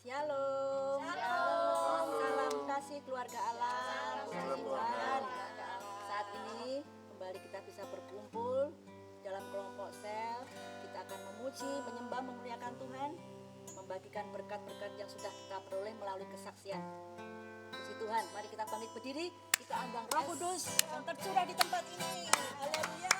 Shalom. Shalom. Salam kasih keluarga Allah. Salam Puji Tuhan. Saat ini kembali kita bisa berkumpul dalam kelompok sel. Kita akan memuji, menyembah, memuliakan Tuhan, membagikan berkat-berkat yang sudah kita peroleh melalui kesaksian. Puji Tuhan. Mari kita bangkit berdiri. Kita undang Roh Kudus yang tercurah di tempat ini. Haleluya.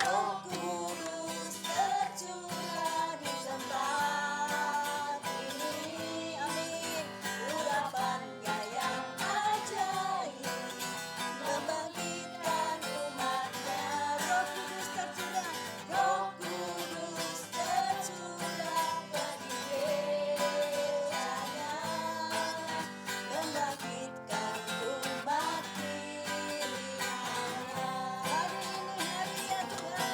Roh Kudus tercurah di tempat ini, amin. Urapannya yang ajaib membangkitkan umatnya. Roh Kudus tercurah, Roh Kudus tercurah bagi desanya, membangkitkan umat pilihannya. Hari ini hari ya Tuhan.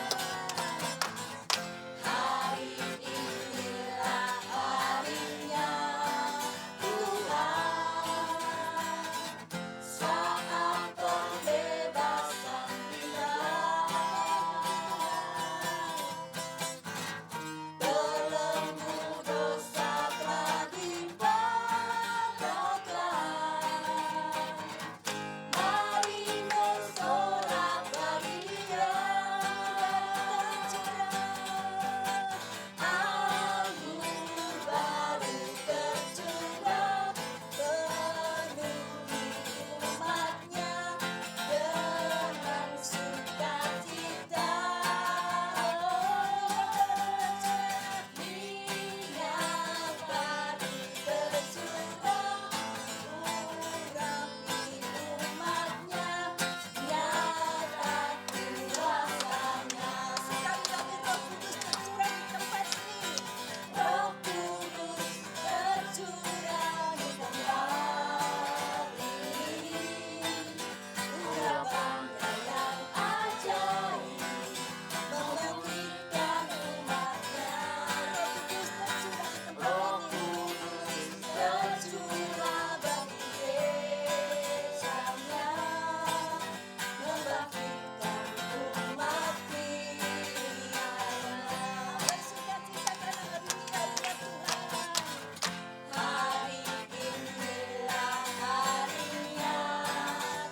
Hari inilah harinya Tuhan, saat pembebasan kita. Belenggu dosa telah dibakar. Mari bersorak bagi Dia tercurah, anggur baru tercurah, penuhi umatnya dengan sukacita. Minyak baru tercurah, urapi umatnya, nyata kuasanya. Sekali lagi Roh Kudus tercurah di tempat ini. Roh Kudus tercurah di tempat ini. Urapannya yang ajaib membangkitkan umatnya. Roh Kudus tercurah di tempat ini. Tercurah bagi desanya, membangkitkan umat pilihannya. Bersukacita karena hari ini harinya Tuhan. Hari inilah harinya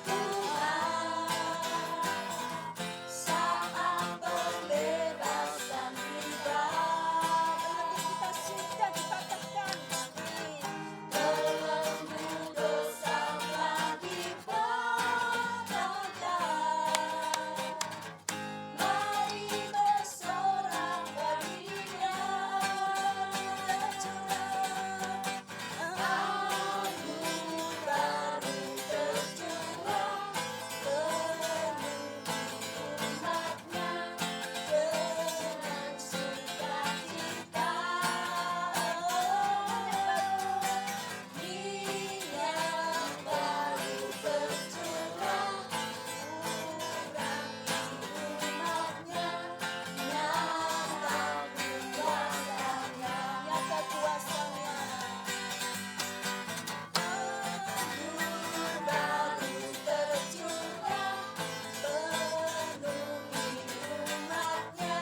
Tuhan, saat pembebasan tiba. Belenggu kita sudah dipatahkan, amin. Belenggu dosa telah dipatahkan. Mari bersorak bagi Dia tercurah, anggur baru tercurah, penuhi umatnya dengan sukacita. Minyak baru tercurah, urapi umatnya, nyata kuasanya, nyata kuasanya. Anggur baru tercurah, penuhi umatnya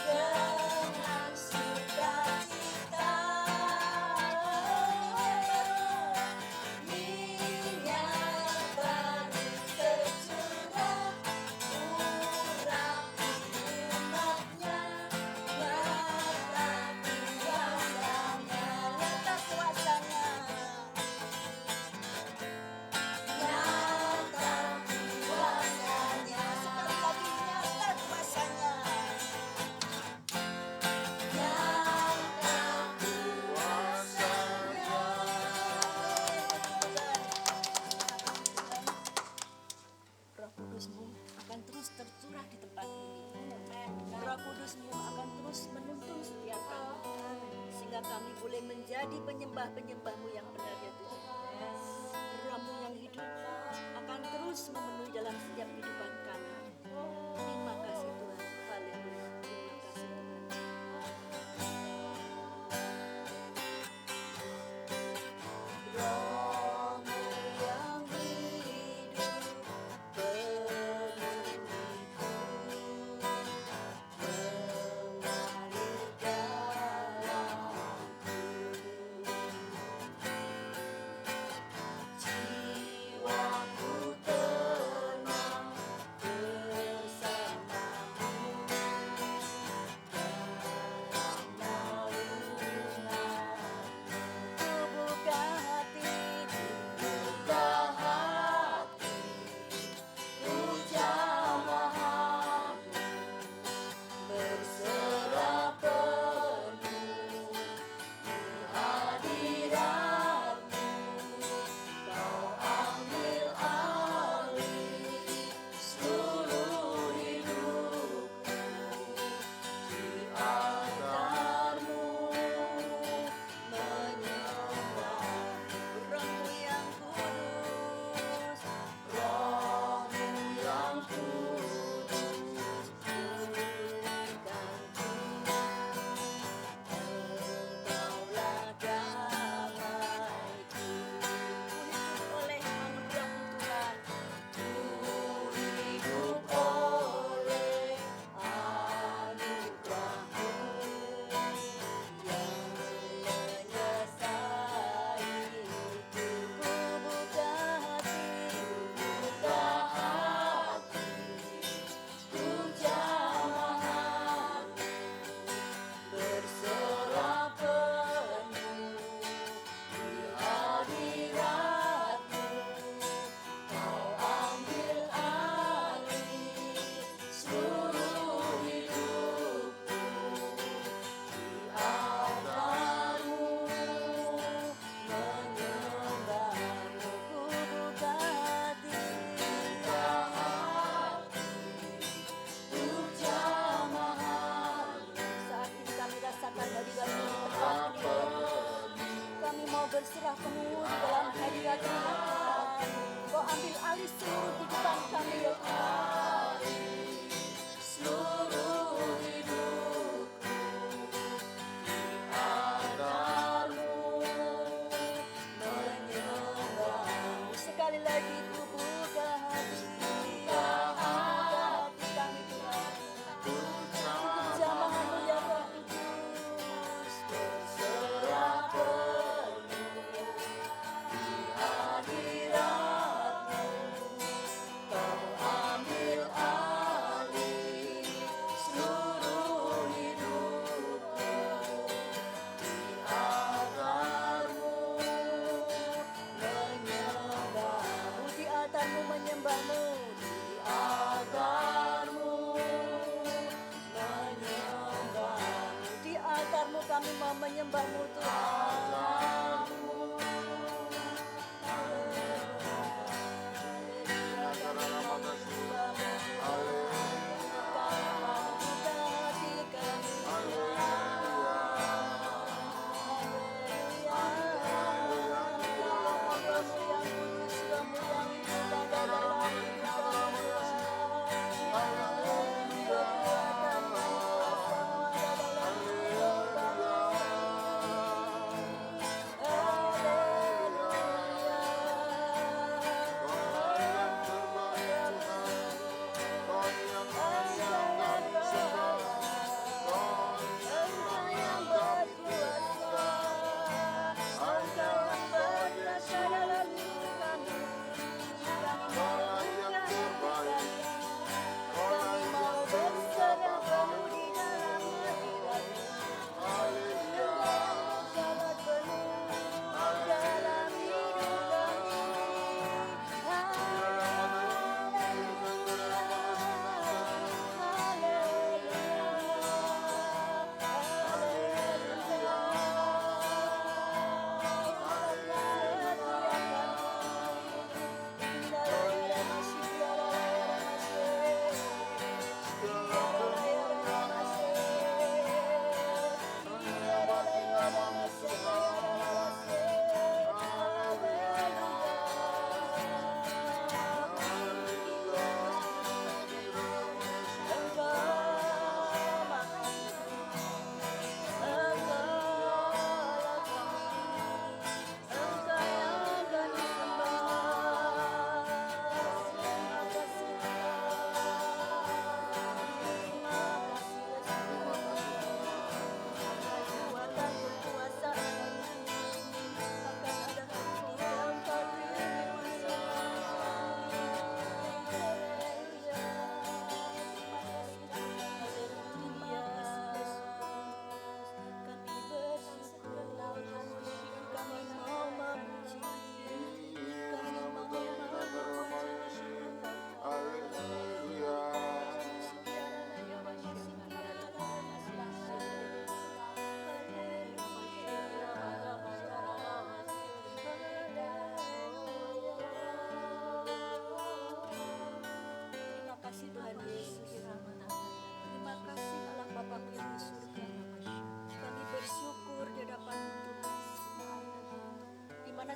dengan sukacita. Minyak baru tercurah, urapi umatnya, nyata kuasanya, nyata kuasanya. Nyata kuasanya, sekali lagi nyata kuasanya. Nyata kuasanya. Roh Kudus-Mu akan terus tercurah di tempat ini. Roh Kudus-Mu akan terus menuntun setiap kami, sehingga kami boleh menjadi penyembah-penyembah-Mu yang benar ya Tuhan. Roh-Mu yang hidup akan terus memenuhi dalam setiap kehidupan kami. Terima kasih Tuhan. Haleluya. Terima kasih Tuhan. Roh-Mu yang hidup penuhiku, rohmu di dalam hadirat Tuhan. Kau ambil alih seluruh kehidupan kami ya Tuhan. Seluruh hidupku agarmu menyembahmu. Sekali lagi ku buka hati kami Tuhan. Untuk jamahanmu ya Roh Kudus, berserah penuh di hadirat-Mu. Kau ambil alih seluruh hidupku, di altarmu menyembahmu, di altarmu menyembahmu, di altarmu menyembahmu, di altarmu kami mau menyembahmu Tuhan.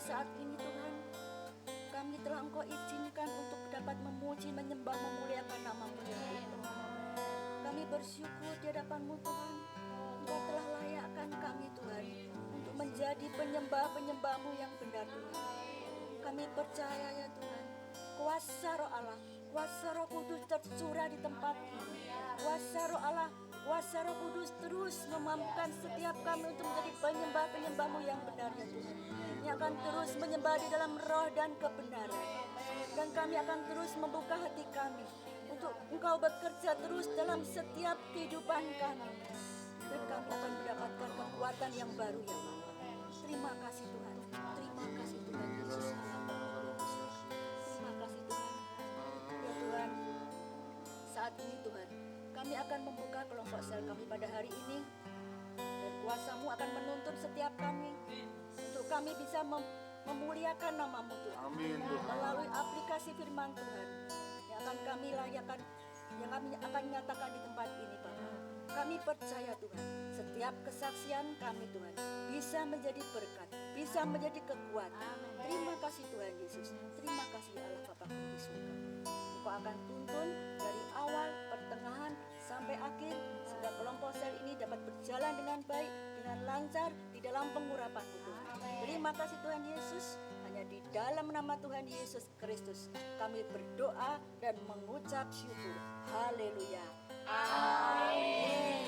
Saat ini Tuhan, kami telah Engkau izinkan untuk dapat memuji, menyembah, memuliakan nama-Mu ya Tuhan. Kami bersyukur di hadapan-Mu Tuhan. Engkau telah layakkan kami Tuhan untuk menjadi penyembah-penyembah-Mu yang benar Tuhan. Kami percaya ya Tuhan, kuasa Roh Allah, kuasa Roh Kudus tercurah di tempat ini. Kuasa Roh Allah, kuasa Roh Kudus terus memampukan setiap kami untuk menjadi penyembah-penyembah-Mu yang benar ya Tuhan. Yang akan terus menyembah di dalam roh dan kebenaran. Dan kami akan terus membuka hati kami untuk Engkau bekerja terus dalam setiap kehidupan kami. Dan kami akan mendapatkan kekuatan yang baru ya Allah. Terima kasih Tuhan. Terima kasih Tuhan Yesus. Terima kasih Tuhan. Ya Tuhan, saat ini Tuhan, kami akan membuka kelompok sel kami pada hari ini. Dan kuasa-Mu akan menuntun setiap kami untuk kami bisa memuliakan nama-Mu Tuhan. Amin Tuhan. Melalui aplikasi firman Tuhan yang akan kami layakkan, yang kami akan nyatakan di tempat ini Bapak. Kami Kami percaya Tuhan, setiap kesaksian kami Tuhan bisa menjadi berkat, bisa menjadi kekuatan. Terima kasih Tuhan Yesus, terima kasih Allah Bapa di surga. Engkau akan tuntun dari awal, pertengahan, sampai akhir, sehingga kelompok sel ini dapat berjalan dengan baik, dengan lancar di dalam pengurapan-Mu Tuhan. Terima kasih Tuhan Yesus, hanya di dalam nama Tuhan Yesus Kristus kami berdoa dan mengucap syukur. Haleluya. Amin.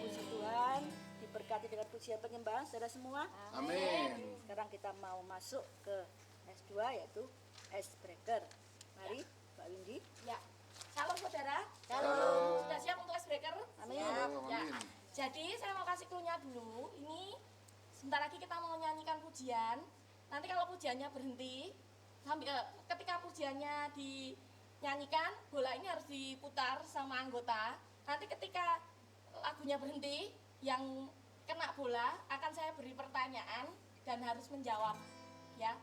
Puji Tuhan, diberkati dengan pujian penyembahan saudara semua. Amin. Sekarang kita mau masuk ke S2 yaitu Icebreaker. Mari Mbak Windy. Ya, salam saudara. Salam. Sudah siap untuk icebreaker? Amin. Ya. Jadi saya mau kasih clue-nya dulu. Ini sebentar lagi kita mau nyanyikan pujian. Nanti kalau pujiannya berhenti, ketika pujiannya dinyanyikan, bola ini harus diputar sama anggota. Nanti ketika lagunya berhenti, yang kena bola akan saya beri pertanyaan dan harus menjawab. Ya,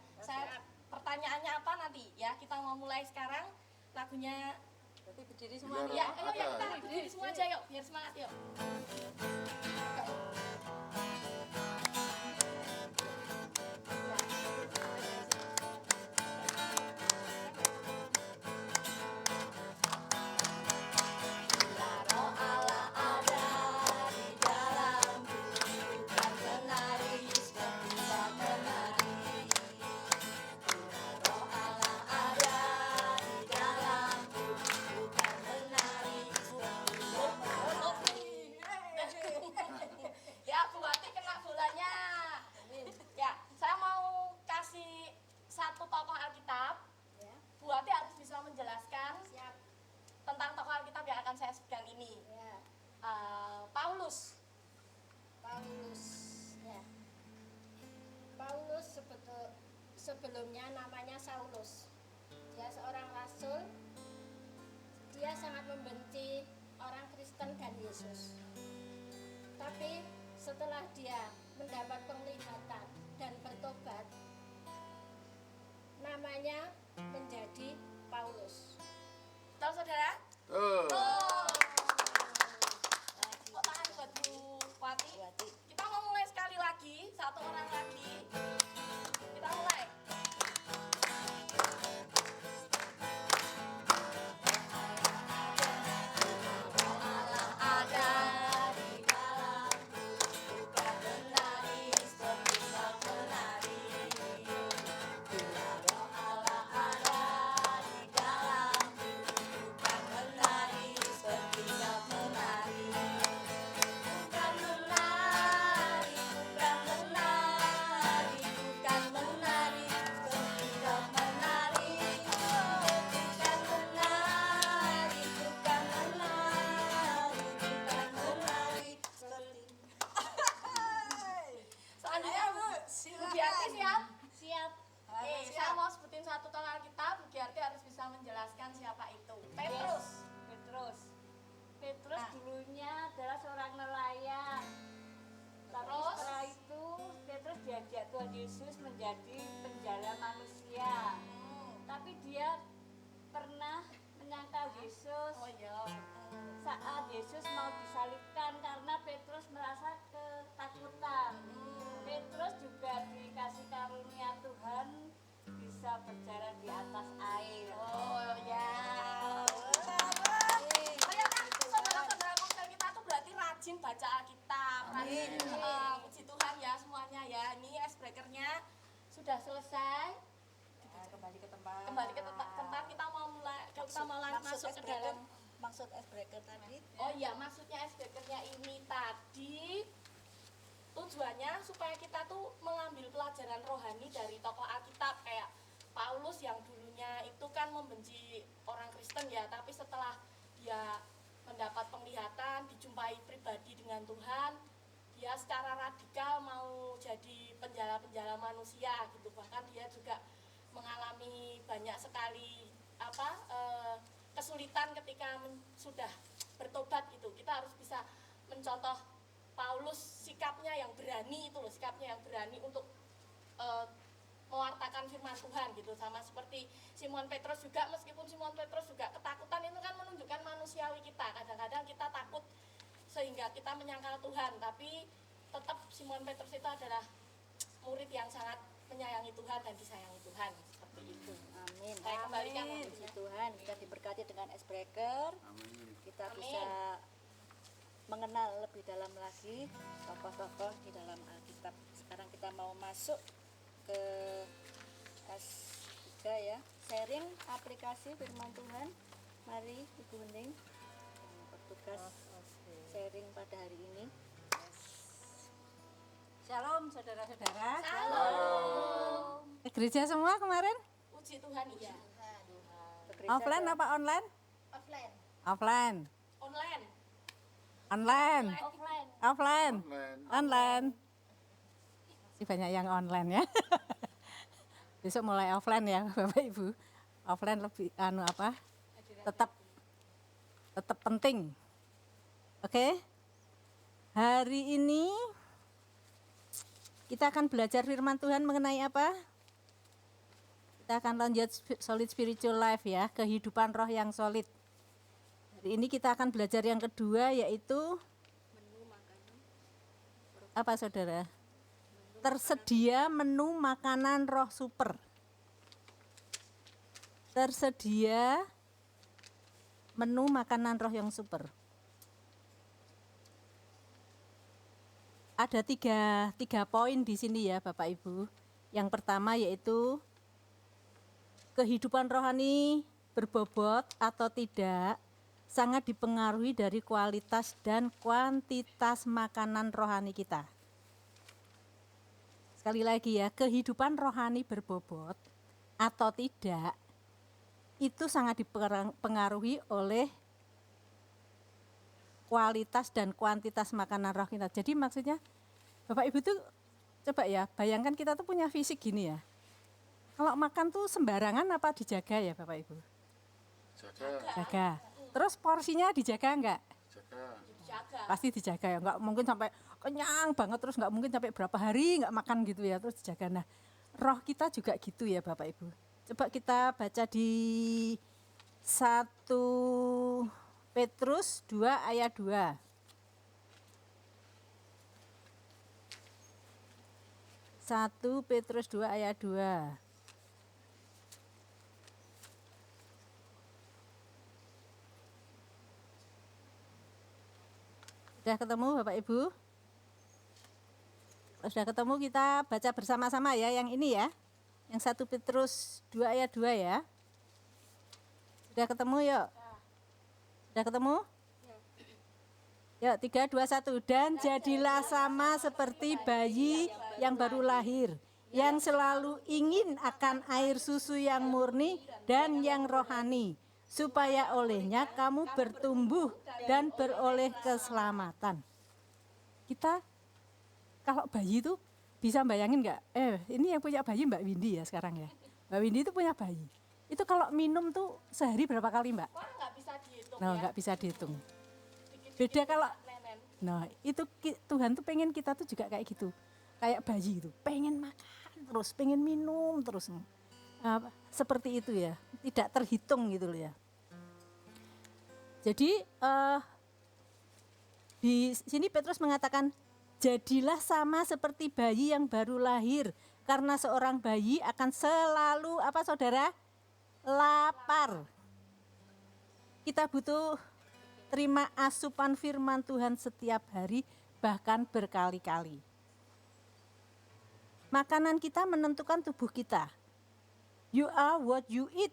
pertanyaannya apa nanti? Ya, kita mau mulai sekarang. Lagunya Berarti berdiri semua. ya, ayo ya kita berdiri semua aja yuk, biar semangat yuk. Ya, Bu Wati kena bolanya. Ya, saya mau kasih satu tokoh Alkitab. Bu Wati harus bisa menjelaskan tentang tokoh Alkitab yang akan saya sebutkan ini. Paulus. Ya. Paulus sebelumnya namanya Saulus. Dia seorang rasul. Dia sangat membenci orang Kristen dan Yesus. Tapi setelah dia mendapat penglihatan dan bertobat, namanya menjadi Paulus. Tahu saudara? Tuh. Tepuk tangan buat Bu Wati. Kita mau mulai sekali lagi, satu orang lagi. Kita mulai. Selanjutnya Bu Giarti siap? Siap. Oke, saya mau sebutin satu tokoh Alkitab. Bu Giarti harus bisa menjelaskan siapa itu. Petrus. Petrus dulunya adalah seorang nelayan. Tapi Terus? setelah itu Petrus diajak Tuhan Yesus menjadi penjala manusia. Tapi dia pernah menyangkal Yesus Oh iya. saat Yesus mau disalibkan karena Petrus merasa ketakutan. Petrus juga dikasih karunia Tuhan bisa berjalan di atas air. Oh ya. Ternyata saudara-saudara komsel kita tuh berarti rajin baca Alkitab. Rajin. Puji Tuhan ya semuanya ya. Ini icebreaker-nya sudah selesai. Kembali ke tempat. Kembali ke tempat kita mau mulai. Kita mau masuk ke dalam. Maksud icebreaker tadi. Oh iya, maksudnya icebreaker-nya ini tadi tujuannya supaya kita tuh mengambil pelajaran rohani dari tokoh Alkitab kayak Paulus yang dulunya itu kan membenci orang Kristen ya, tapi setelah dia mendapat penglihatan, dijumpai pribadi dengan Tuhan, dia secara radikal mau jadi penjala-penjala manusia gitu. Bahkan dia juga mengalami banyak sekali kesulitan ketika sudah bertobat gitu. Kita harus bisa mencontoh Paulus, sikapnya yang berani itu loh, sikapnya yang berani untuk mewartakan firman Tuhan gitu. Sama seperti Simon Petrus juga, meskipun Simon Petrus juga ketakutan, itu kan menunjukkan manusiawi kita. Kadang-kadang kita takut sehingga kita menyangkal Tuhan, tapi tetap Simon Petrus itu adalah murid yang sangat menyayangi Tuhan dan disayangi Tuhan, seperti itu. Amin. Saya kembalikan Amin. waktunya. Puji Tuhan, kita diberkati dengan icebreaker. Amin. Kita Amin. bisa mengenal lebih dalam lagi tokoh-tokoh di dalam Alkitab. Sekarang kita mau masuk ke S3 ya, sharing aplikasi firman Tuhan. Mari Ibu Hening yang bertugas sharing pada hari ini. Shalom saudara-saudara. Halo. Ke gereja semua kemarin? Puji Tuhan, iya. Ke gereja Offline ke- apa online? Offline. Offline. Online. Online. offline. Offline. Online. Online. Masih banyak yang online ya. Besok mulai offline ya Bapak Ibu. Offline lebih tetap penting. Oke. Hari ini kita akan belajar firman Tuhan mengenai apa? Kita akan lanjut solid spiritual life ya, kehidupan roh yang solid. Hari ini kita akan belajar yang kedua yaitu apa saudara? Tersedia menu makanan roh super. Tersedia menu makanan roh yang super. Ada tiga poin di sini ya Bapak Ibu. Yang pertama yaitu kehidupan rohani berbobot atau tidak sangat dipengaruhi dari kualitas dan kuantitas makanan rohani kita. Sekali lagi ya, kehidupan rohani berbobot atau tidak itu sangat dipengaruhi oleh kualitas dan kuantitas makanan roh kita. Jadi maksudnya Bapak Ibu tuh coba ya bayangkan kita tuh punya fisik gini ya. Kalau makan tuh sembarangan apa dijaga ya Bapak Ibu? Jaga. Jaga. Terus porsinya dijaga enggak? Jaga. Jaga. Pasti dijaga ya, enggak mungkin sampai kenyang banget terus enggak mungkin sampai berapa hari enggak makan gitu ya, terus dijaga. Nah, roh kita juga gitu ya Bapak Ibu. Coba kita baca di 1 Petrus 2 ayat 2. 1 Petrus 2 ayat 2. Sudah ketemu Bapak Ibu? Kalau sudah ketemu kita baca bersama-sama ya yang ini ya. Yang 1 Petrus 2 ayat 2 ya. Sudah ketemu yuk? Sudah ketemu? Yuk 3, 2, 1. Dan jadilah sama seperti bayi yang baru lahir, yang selalu ingin akan air susu yang murni dan yang rohani, supaya olehnya kamu bertumbuh dan beroleh keselamatan. Kita kalau bayi itu bisa bayangin nggak? Ini yang punya bayi Mbak Windy ya sekarang ya. Mbak Windy itu punya bayi. Itu kalau minum tuh sehari berapa kali Mbak? Wah, nggak bisa dihitung Nah, ya. nggak bisa dihitung. Dikit-dikit Beda kalau nenen. Nah, itu Tuhan tuh pengen kita tuh juga kayak gitu. Kayak bayi itu, pengen makan terus, pengen minum terus. Seperti itu ya, tidak terhitung gitu loh ya. Jadi di sini Petrus mengatakan, jadilah sama seperti bayi yang baru lahir, karena seorang bayi akan selalu apa saudara? Lapar. Kita butuh terima asupan firman Tuhan setiap hari, bahkan berkali-kali. Makanan kita menentukan tubuh kita. You are what you eat.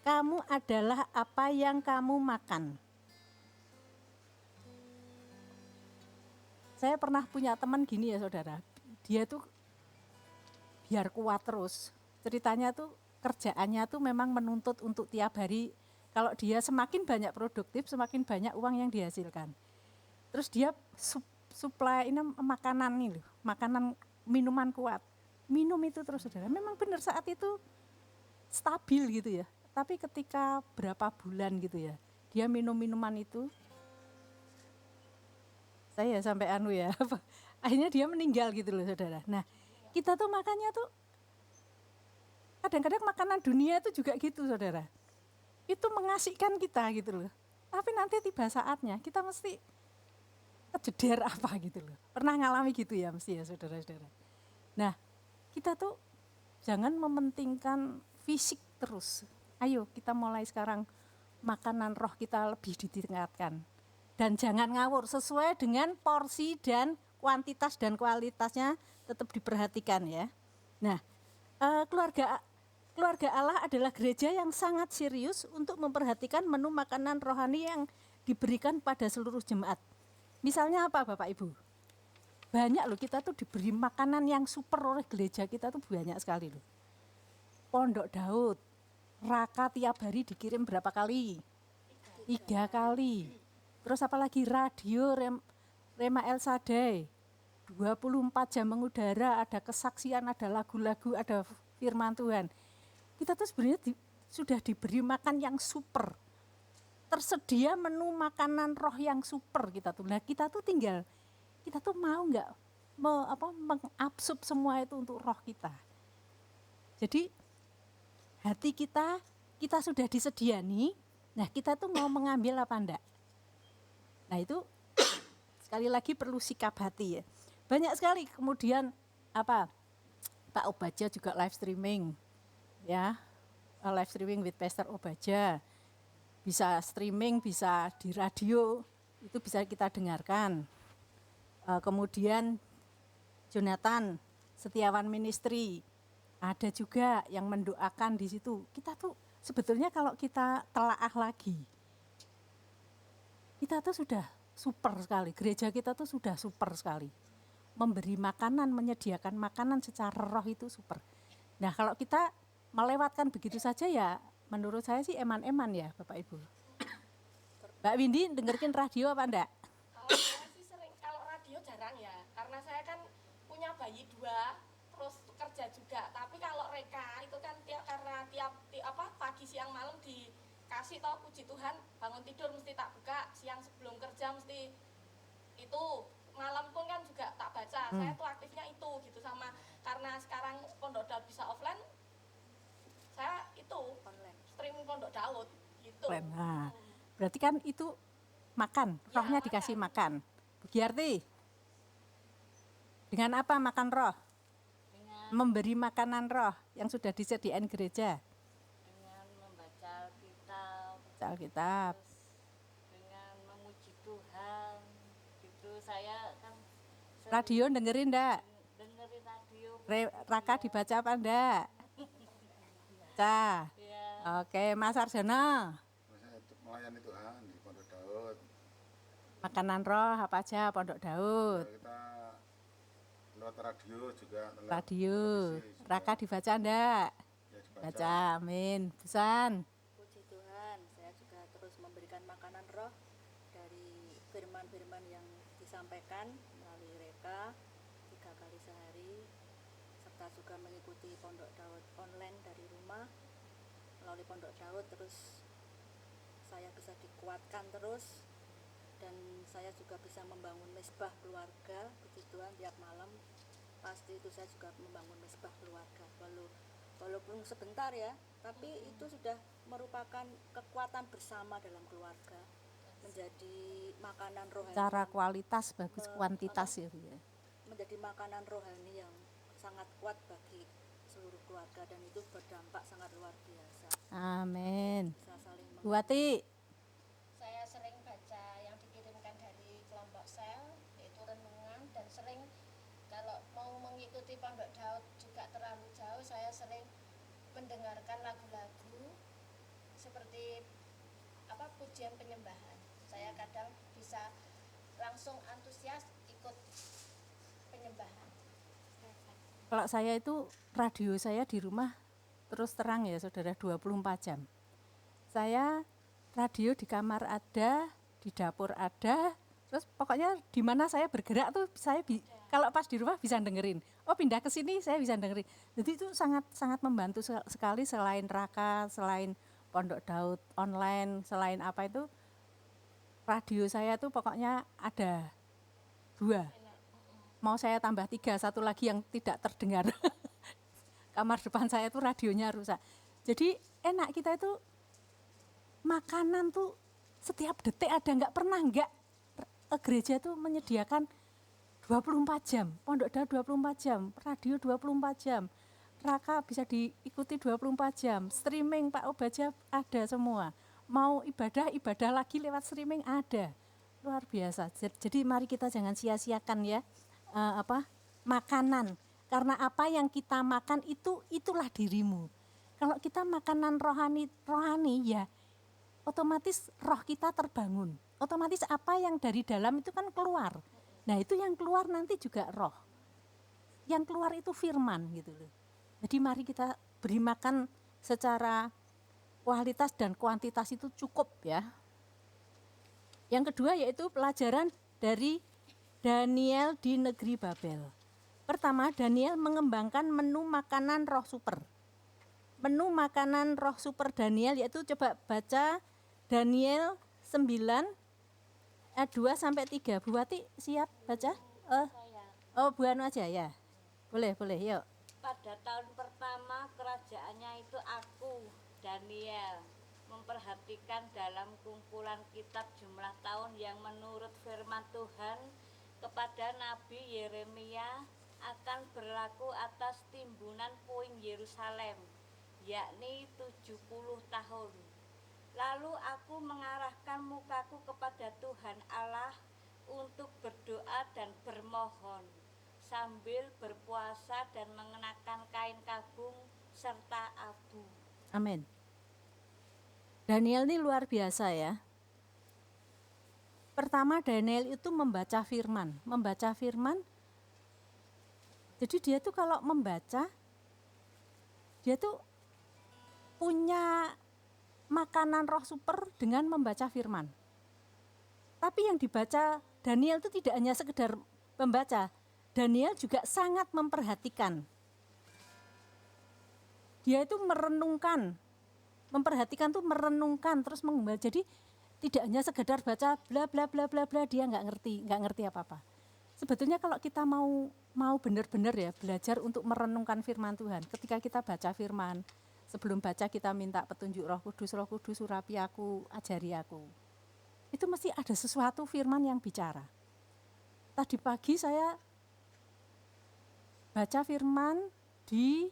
Kamu adalah apa yang kamu makan. Saya pernah punya teman gini ya saudara. Dia tuh biar kuat terus. Ceritanya tuh kerjaannya tuh memang menuntut untuk tiap hari. Kalau dia semakin banyak produktif, semakin banyak uang yang dihasilkan. Terus dia supply ini makanan nih loh, makanan minuman kuat. Minum itu terus saudara. Memang benar saat itu stabil gitu ya. Tapi ketika berapa bulan gitu ya, dia minum minuman itu, saya sampai akhirnya dia meninggal gitu loh saudara. Nah, kita tuh makannya tuh kadang-kadang makanan dunia itu juga gitu saudara. Itu mengasihkan kita gitu loh. Tapi nanti tiba saatnya kita mesti jeder apa gitu loh. Pernah ngalami gitu ya mesti ya saudara-saudara. Nah, kita tuh jangan mementingkan fisik terus. Ayo kita mulai sekarang makanan roh kita lebih ditingkatkan. Dan jangan ngawur, sesuai dengan porsi dan kuantitas dan kualitasnya tetap diperhatikan ya. Nah, keluarga Allah adalah gereja yang sangat serius untuk memperhatikan menu makanan rohani yang diberikan pada seluruh jemaat. Misalnya apa Bapak Ibu? Banyak loh, kita tuh diberi makanan yang super oleh gereja kita tuh banyak sekali loh. Pondok Daud, Raka tiap hari dikirim berapa kali? 3 kali. Terus apalagi radio Rema El Sadai, 24 jam mengudara, ada kesaksian, ada lagu-lagu, ada firman Tuhan. Kita tuh sebenarnya sudah diberi makan yang super. Tersedia menu makanan roh yang super kita tuh. Nah, kita tuh tinggal, kita tuh mau nggak mengabsorb semua itu untuk roh kita. Jadi hati kita sudah disediani. Nah, kita tuh mau mengambil apa enggak? Nah, itu sekali lagi perlu sikap hati ya. Banyak sekali kemudian Pak Obaja juga live streaming ya, live streaming with Pastor Obaja. Bisa streaming, bisa di radio, itu bisa kita dengarkan. Kemudian Jonathan Setiawan Ministry, ada juga yang mendoakan di situ. Kita tuh sebetulnya kalau kita telaah lagi, kita tuh sudah super sekali, gereja kita tuh sudah super sekali. Memberi makanan, menyediakan makanan secara roh itu super. Nah, kalau kita melewatkan begitu saja ya, menurut saya sih eman-eman ya Bapak Ibu. Mbak Windy dengerin radio apa enggak? Kalau saya sih sering, kalau radio jarang ya, karena saya kan punya bayi 2, terus kerja juga. Tapi kalau Reka itu kan karena tiap pagi siang malam dikasih tau, puji Tuhan, bangun tidur mesti tak buka, siang sebelum kerja mesti itu, malam pun kan juga tak baca. Saya tuh aktifnya itu gitu, sama karena sekarang Pondok Daud bisa offline, saya itu online streaming Pondok Daud gitu. Nah, berarti kan itu makan, rohnya Ya, dikasih makan. makan. Bu Giarti, dengan apa makan roh? dengan Memberi makanan roh yang sudah disediakan gereja. dengan membaca Alkitab, Baca Alkitab. terus dengan memuji Tuhan. Gitu saya kan sering Radio dengerin enggak? dengerin radio. Raka dibaca apa enggak? Baca. Ya, Oke, Mas Arjono. Melayani Tuhan di Pondok Daud. Makanan roh apa aja Pondok Daud? Kita lewat radio juga. lewat Radio. televisi juga. Raka dibaca enggak? Ya, dibaca. Baca, amin. Busan. Puji Tuhan, saya juga terus memberikan makanan roh dari firman-firman yang disampaikan melalui Reka 3 kali sehari, serta juga mengikuti Pondok Daud online dari rumah melalui Pondok Daud. Terus saya bisa dikuatkan terus, dan saya juga bisa membangun mesbah keluarga. Puji Tuhan, tiap malam pasti itu saya juga membangun mesbah keluarga, walaupun sebentar ya, tapi itu sudah merupakan kekuatan bersama dalam keluarga, menjadi makanan rohani, Cara kualitas bagus, kuantitas ya Bu ya. menjadi makanan rohani yang sangat kuat bagi seluruh keluarga, dan itu berdampak sangat luar biasa, Amin. bisa saling Bu Wati, Saya sering baca yang dikirimkan dari kelompok sel, yaitu renungan, dan sering kalau mau mengikuti Pondok Daud juga terlalu jauh, saya sering mendengarkan lagu-lagu seperti pujian penyembahan. Saya kadang bisa langsung antusias ikut penyembahan. kalau saya itu radio saya di rumah terus terang ya saudara 24 jam. Saya radio di kamar ada, di dapur ada, terus pokoknya di mana saya bergerak tuh saya kalau pas di rumah bisa dengerin. Oh pindah ke sini saya bisa dengerin. Jadi itu sangat sangat membantu sekali, selain Raka, selain Pondok Daud online, selain apa itu radio saya tuh pokoknya ada 2. Mau saya tambah 3, satu lagi yang tidak terdengar. Kamar depan saya tuh radionya rusak. Jadi enak, kita itu makanan tuh setiap detik ada, nggak pernah nggak gereja itu menyediakan 24 jam, pondok daud 24 jam, radio 24 jam, Raka bisa diikuti 24 jam, streaming Pak Obaja ada semua. Mau ibadah lagi lewat streaming ada. Luar biasa. Jadi mari kita jangan sia-siakan ya makanan. Karena apa yang kita makan itulah dirimu. Kalau kita makanan rohani ya otomatis roh kita terbangun. Otomatis apa yang dari dalam itu kan keluar. Nah itu yang keluar nanti juga roh. Yang keluar itu firman gitu loh. Jadi mari kita beri makan secara kualitas dan kuantitas itu cukup ya. Yang kedua yaitu pelajaran dari Daniel di negeri Babel. Pertama, Daniel mengembangkan menu makanan roh super. Menu makanan roh super Daniel yaitu coba baca Daniel 9 ayat 2 sampai 3. Bu Wati siap baca? Bu Anu aja ya. Boleh, yuk. Pada tahun pertama kerajaannya itu aku, Daniel, memperhatikan dalam kumpulan kitab jumlah tahun yang menurut firman Tuhan kepada Nabi Yeremia akan berlaku atas timbunan puing Yerusalem, yakni 70 tahun. Lalu aku mengarahkan mukaku kepada Tuhan Allah untuk berdoa dan bermohon, sambil berpuasa dan mengenakan kain kabung serta abu. Amin. Daniel ini luar biasa ya. Pertama Daniel itu membaca firman. Jadi dia tuh kalau membaca, dia tuh punya makanan roh super dengan membaca firman. Tapi yang dibaca Daniel itu tidak hanya sekedar membaca, Daniel juga sangat memperhatikan. Dia itu merenungkan, terus membaca. Jadi tidak hanya sekedar baca bla bla bla bla bla, dia nggak ngerti apa-apa. Sebetulnya kalau kita mau benar-benar ya belajar untuk merenungkan firman Tuhan. Ketika kita baca firman, sebelum baca kita minta petunjuk Roh Kudus, urapi aku, ajari aku. Itu mesti ada sesuatu firman yang bicara. Tadi pagi saya baca firman di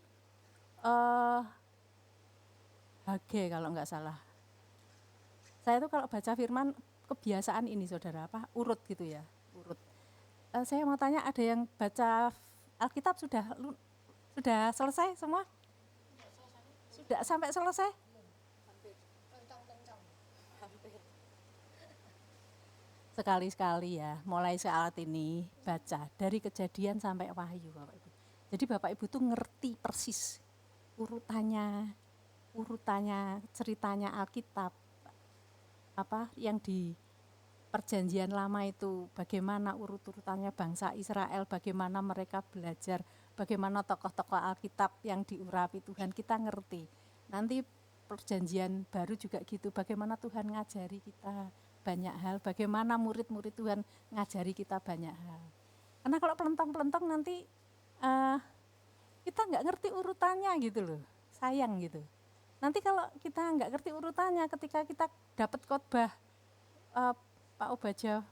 Hage kalau nggak salah. Saya tuh kalau baca firman kebiasaan ini saudara urut gitu ya, urut. Saya mau tanya, ada yang baca Alkitab sudah selesai semua? Sudah sampai selesai? Sekali-sekali ya, mulai saat ini baca dari Kejadian sampai Wahyu Bapak Ibu. Jadi Bapak Ibu tuh ngerti persis urutannya ceritanya Alkitab, apa yang di Perjanjian Lama itu, bagaimana urut-urutannya bangsa Israel, bagaimana mereka belajar, bagaimana tokoh-tokoh Alkitab yang diurapi Tuhan, kita ngerti. Nanti Perjanjian Baru juga gitu, bagaimana Tuhan ngajari kita banyak hal, bagaimana murid-murid Tuhan ngajari kita banyak hal. Karena kalau pelentang-pelentang nanti kita nggak ngerti urutannya gitu loh, sayang gitu. Nanti kalau kita nggak ngerti urutannya, ketika kita dapat khotbah Pak Obaja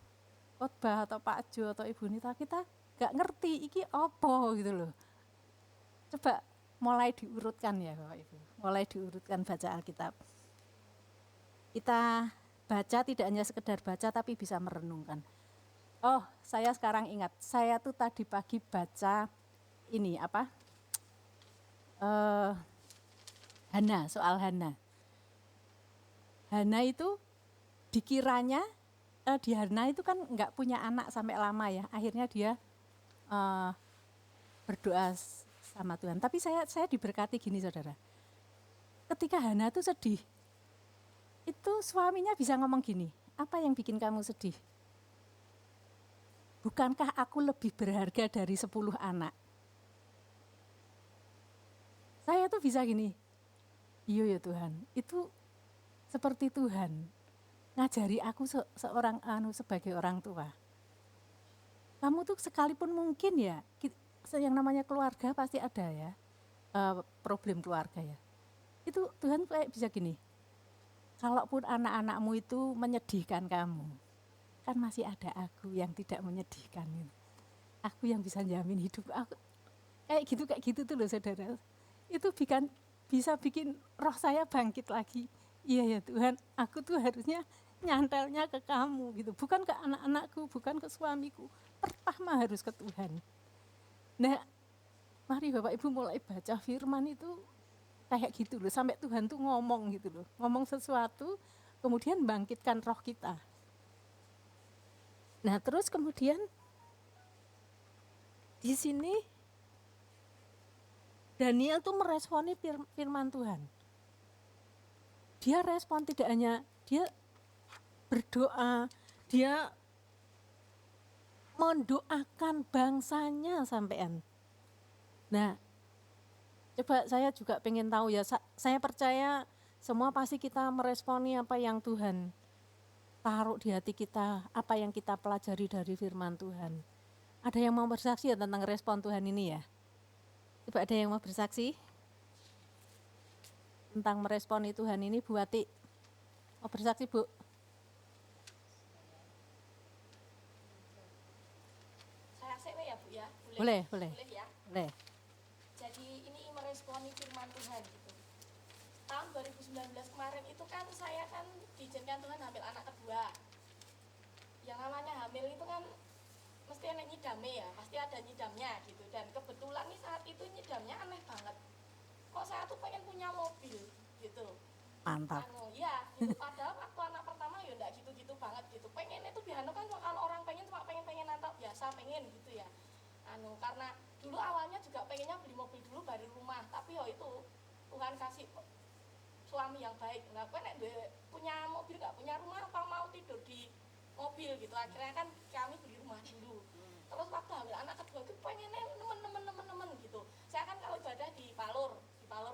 khotbah atau Pak Jo atau Ibu Nita, kita nggak ngerti iki apa gitu loh. Coba mulai diurutkan ya Bapak Ibu, mulai diurutkan baca Alkitab. Kita baca tidak hanya sekedar baca tapi bisa merenungkan. Oh, saya sekarang ingat, saya tuh tadi pagi baca ini apa? Hana, soal Hana. Hana itu dikiranya di Hana itu kan nggak punya anak sampai lama ya. Akhirnya dia berdoa sama Tuhan. Tapi saya diberkati gini saudara. Ketika Hana itu sedih, itu suaminya bisa ngomong gini, apa yang bikin kamu sedih? Bukankah aku lebih berharga dari 10 anak? Saya tuh bisa gini, iya ya Tuhan, itu seperti Tuhan ngajari aku seorang sebagai orang tua. Kamu tuh sekalipun mungkin ya, yang namanya keluarga pasti ada ya, problem keluarga ya. Itu Tuhan kayak bisa gini, kalaupun anak-anakmu itu menyedihkan kamu, kan masih ada aku yang tidak menyedihkan gitu. Aku yang bisa jamin hidup aku. Kayak gitu tuh loh saudara. Itu bisa bikin roh saya bangkit lagi. Iya ya Tuhan, aku tuh harusnya nyantelnya ke kamu gitu, bukan ke anak-anakku, bukan ke suamiku. Pertama harus ke Tuhan. Nah, mari Bapak Ibu mulai baca firman itu kayak gitu loh, sampai Tuhan tuh ngomong gitu loh, ngomong sesuatu, kemudian bangkitkan roh kita. Nah, terus kemudian di sini Daniel tuh meresponi firman Tuhan. Dia respon, tidak hanya dia berdoa, dia mendoakan bangsanya sampean. Nah, coba saya juga pengen tahu ya, saya percaya semua pasti kita meresponi apa yang Tuhan taruh di hati kita, apa yang kita pelajari dari firman Tuhan. Ada yang mau bersaksi ya tentang respon Tuhan ini ya? Coba ada yang mau bersaksi tentang meresponi Tuhan ini, Bu Ati? Mau bersaksi, Bu? Saya sewe ya Bu ya? Boleh. Boleh ya? Boleh. Jadi ini meresponi firman Tuhan gitu. Tahun 2019 kemarin itu kan saya kan diizinkan Tuhan hamil anak kedua. Yang namanya hamil itu kan mesti ada nyidamnya ya, pasti ada nyidamnya gitu. Dan kebetulan nih saat itu nyidamnya aneh banget. Kok saya tuh pengen punya mobil gitu. Mantap. Ya, gitu. Padahal waktu anak pertama ya enggak gitu-gitu banget gitu. Pengennya tuh biasa kan kalau orang pengen cuma pengen nantau biasa pengen gitu ya. Karena dulu awalnya juga pengennya beli mobil dulu baru rumah, tapi itu Tuhan kasih suami yang baik. Nah, nek punya mobil nggak punya rumah apa mau tidur di mobil gitu. Akhirnya kan kami beli rumah dulu. Terus waktu hamil anak kedua itu pengennya nemen gitu. Saya kan kalau ibadah di Palur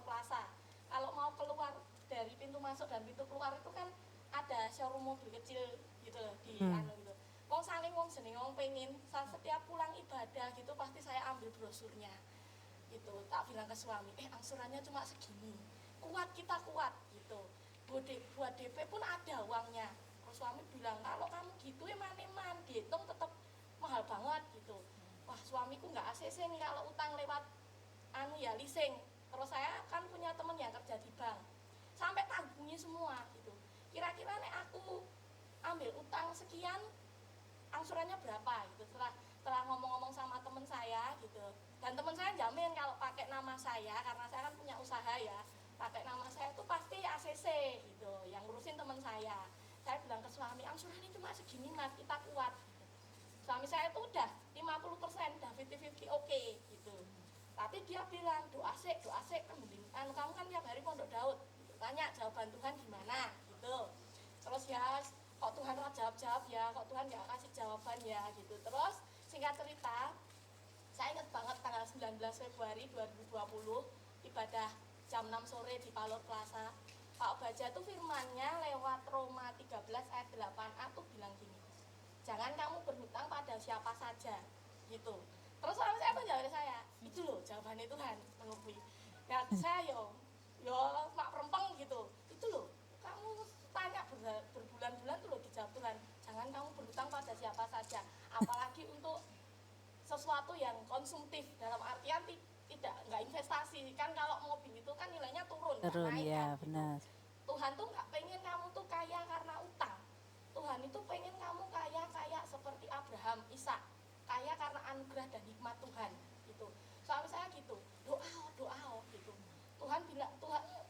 Plaza. Kalau mau keluar dari pintu masuk dan pintu keluar itu kan ada showroom mobil kecil gitu di gitu. Wong seneng wong pengen setiap pulang ibadah gitu pasti saya ambil brosurnya. Gitu. Tak bilang ke suami, angsurannya cuma segini. Kita kuat gitu. Buat DP pun ada uangnya. Terus suami bilang, kalau kamu gitu eman dihitung tetap mahal banget gitu. Wah, suamiku nggak ACC nih kalau utang lewat leasing. Terus saya kan punya temen yang kerja di bank. Sampai tanggungi semua gitu. Kira-kira nek aku ambil utang sekian angsurannya berapa gitu. Setelah ngomong-ngomong sama temen saya gitu. Dan temen saya jamin kalau pakai nama saya, karena saya kan punya usaha ya, pakai nama saya itu pasti ACC gitu, yang ngurusin temen saya. Saya bilang ke suami, angsurannya cuma segini mas, kita kuat. Suami saya itu udah 50%, udah 50-50 oke gitu. Tapi dia bilang, doa sik kamu kan tiap hari pondok Daud gitu. Tanya jawaban Tuhan gimana gitu. Terus ya kok Tuhan jawab ya, kok Tuhan gak kasih jawaban ya gitu. Terus singkat cerita, saya ingat banget tanggal 19 Februari 2020 ibadah jam 6 sore di Palur Plaza. Pak Baja tuh firmannya lewat Roma 13 ayat 8a tuh bilang gini, jangan kamu berhutang pada siapa saja gitu. Terus suami saya pun jawab saya, itu loh jawabannya Tuhan menurut ya saya yo mak rempeng gitu. Itu loh kamu tanya berbulan-bulan tuh loh dijawab Tuhan, jangan kamu berhutang pada siapa saja, apalagi untuk sesuatu yang konsumtif, dalam artian nggak investasi kan. Kalau mobil itu kan nilainya turun naik Ya kan, benar. gitu. Tuhan tuh nggak pengen kamu tuh kaya karena utang. Tuhan itu pengen kamu kaya seperti Abraham, Ishak, kaya karena anugerah dan hikmat Tuhan gitu. Suami saya gitu, doa gitu. Tuhan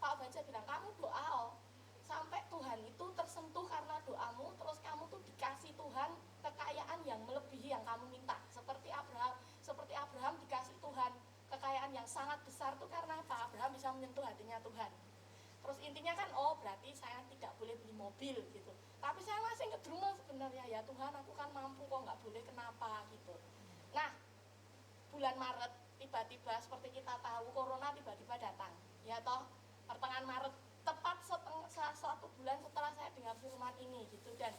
Pak Baja bilang kamu doa sampai Tuhan itu tersentuh karena doamu, terus kamu tuh dikasih Tuhan kekayaan yang melebihi yang kamu minta. Seperti Abraham dikasih Tuhan kekayaan yang sangat besar tuh karena Pak Abraham bisa menyentuh hatinya Tuhan. Terus intinya kan, berarti saya tidak boleh beli mobil gitu. Tapi saya masih ngedrumel sebenarnya, ya Tuhan aku kan mampu kok nggak boleh kenapa gitu. Nah, bulan Maret tiba-tiba seperti kita tahu corona tiba-tiba datang. Ya toh, pertengahan Maret tepat satu bulan setelah saya dengar firman ini gitu. Dan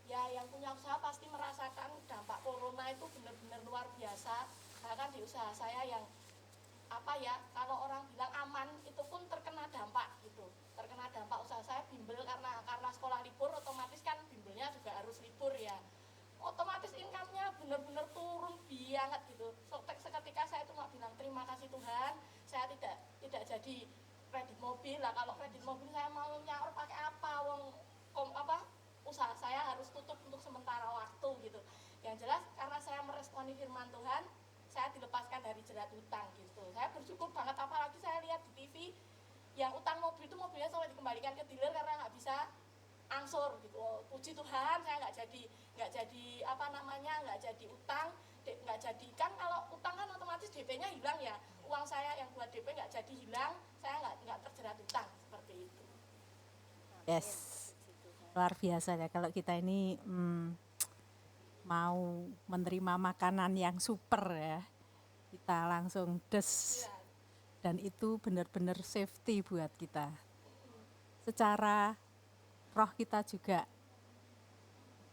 ya yang punya usaha pasti merasakan dampak corona itu benar-benar luar biasa. Bahkan di usaha saya yang kalau orang bilang aman itu pun terkena dampak gitu. Terkena dampak usaha saya bimbel karena sekolah libur otomatis kan bimbelnya juga harus libur ya. otomatis income-nya benar-benar turun banget gitu. Seketika saya cuma bilang terima kasih Tuhan, saya tidak jadi kredit mobil lah. Kalau kredit mobil saya mau nyaur pakai apa, usaha saya harus tutup untuk sementara waktu gitu. Yang jelas karena saya meresponi firman Tuhan, saya dilepaskan dari jerat utang gitu. Saya bersyukur banget, apalagi saya lihat di TV yang utang mobil itu mobilnya sampai dikembalikan ke dealer karena nggak bisa angsur gitu. Oh, puji Tuhan saya nggak jadi utang, nggak jadi, kan kalau utang kan otomatis DP-nya hilang ya, uang saya yang buat DP nggak jadi hilang, saya nggak terjerat utang seperti itu. Yes, luar biasa ya kalau kita ini mau menerima makanan yang super ya, kita langsung des, dan itu benar-benar safety buat kita. Secara roh kita juga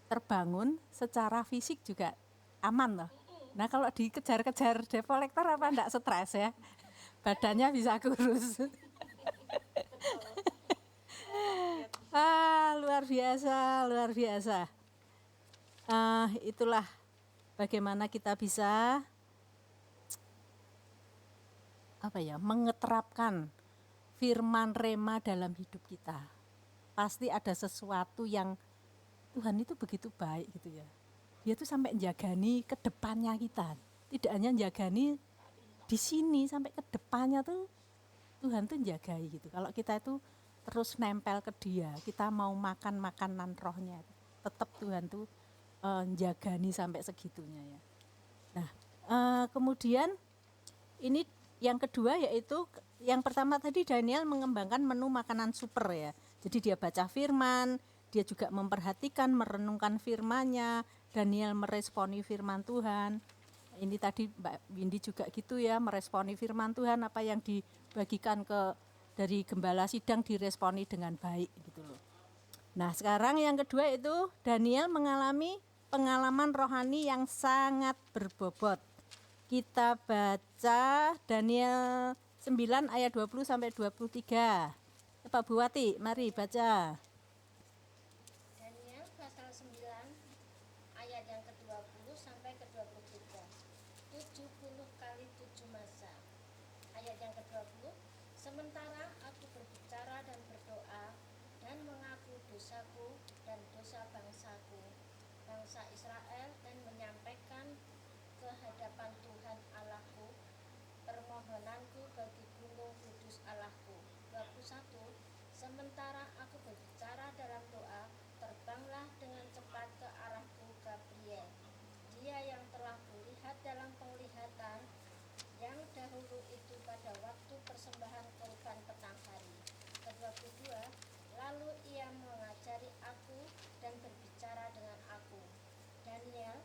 terbangun, secara fisik juga aman loh. Nah kalau dikejar-kejar debt collector apa enggak stres ya? Badannya bisa kurus. Luar biasa, luar biasa. Itulah bagaimana kita bisa mengeterapkan firman rema dalam hidup kita. Pasti ada sesuatu yang Tuhan itu begitu baik gitu ya. Dia tuh sampai menjagani ke depannya kita. Tidak hanya menjagani di sini, sampai ke depannya tuh Tuhan tuh menjagai gitu. Kalau kita itu terus nempel ke Dia, kita mau makan makanan rohnya, tetap Tuhan tuh menjagani sampai segitunya ya. Nah, kemudian ini yang kedua yaitu yang pertama tadi Daniel mengembangkan menu makanan super ya. Jadi dia baca firman, dia juga memperhatikan, merenungkan firman-Nya, Daniel meresponi firman Tuhan. Ini tadi Mbak Windy juga gitu ya, meresponi firman Tuhan, apa yang dibagikan dari gembala sidang diresponi dengan baik gitu loh. Nah sekarang yang kedua itu Daniel mengalami pengalaman rohani yang sangat berbobot. Kita baca Daniel 9 ayat 20 sampai 23. Pak Buwati, mari baca. Daniel pasal 9 ayat yang ke-20 sampai ke-23. 70 kali 7 masa. Ayat yang ke-20, sementara aku berbicara dan berdoa dan mengaku dosaku dan dosa bangsaku, bangsa Israel, dan menyampaikan ke hadapan Tuhan Allahku permohonanku bagi gunung kudus Allahku. 21, sementara aku berbicara dalam doa, terbanglah dengan cepat ke arahku Gabriel, dia yang telah kulihat dalam penglihatan yang dahulu itu pada waktu persembahan korban petang hari. Ke-22, lalu ia mengajari aku dan berbicara dengan aku. Daniel,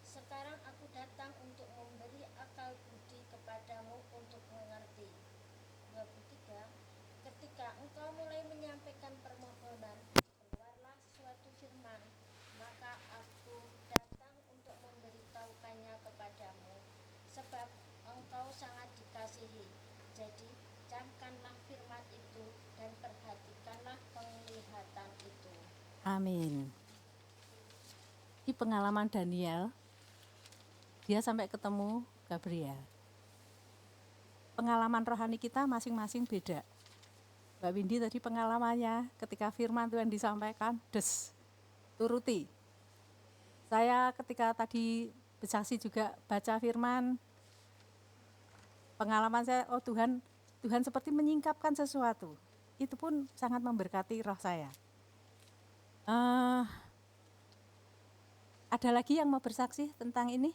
sekarang aku datang untuk memberi akal budi kepadamu untuk mengerti. 23, ketika engkau mulai menyampaikan permohonan, keluarlah suatu firman, maka aku datang untuk memberitahukannya kepadamu, sebab engkau sangat dikasihi. Jadi camkanlah firman itu dan perhatikanlah penglihatan itu. Amin. Di pengalaman Daniel, dia sampai ketemu Gabriel. Pengalaman rohani kita masing-masing beda. Mbak Windy tadi pengalamannya ketika firman Tuhan disampaikan, turuti. Saya ketika tadi bersaksi juga baca firman, pengalaman saya, Tuhan seperti menyingkapkan sesuatu. Itu pun sangat memberkati roh saya. Ada lagi yang mau bersaksi tentang ini?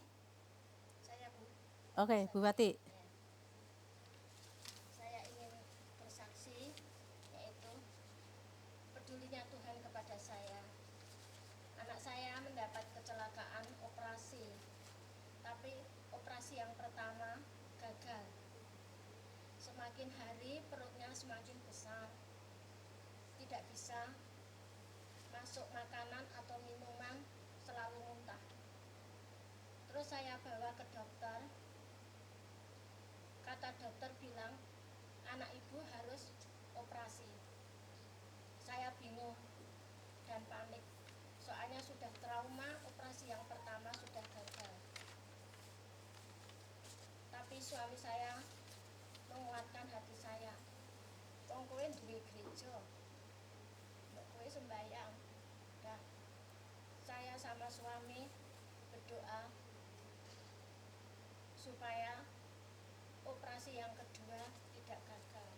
Saya Bu. Oke, Bu Wati. Saya ingin bersaksi, yaitu pedulinya Tuhan kepada saya. Anak saya mendapat kecelakaan operasi, tapi operasi yang pertama gagal. Semakin hari perutnya semakin besar, tidak bisa masuk makanan atau minuman, selalu muntah. Terus saya bawa ke dokter. Kata dokter bilang, anak ibu harus operasi. Saya bingung dan panik, soalnya sudah trauma operasi yang pertama. suami saya menguatkan hati saya. Wong kowe duwe gereja, mbok kowe sembahyang. Dah, saya sama suami berdoa supaya operasi yang kedua tidak gagal.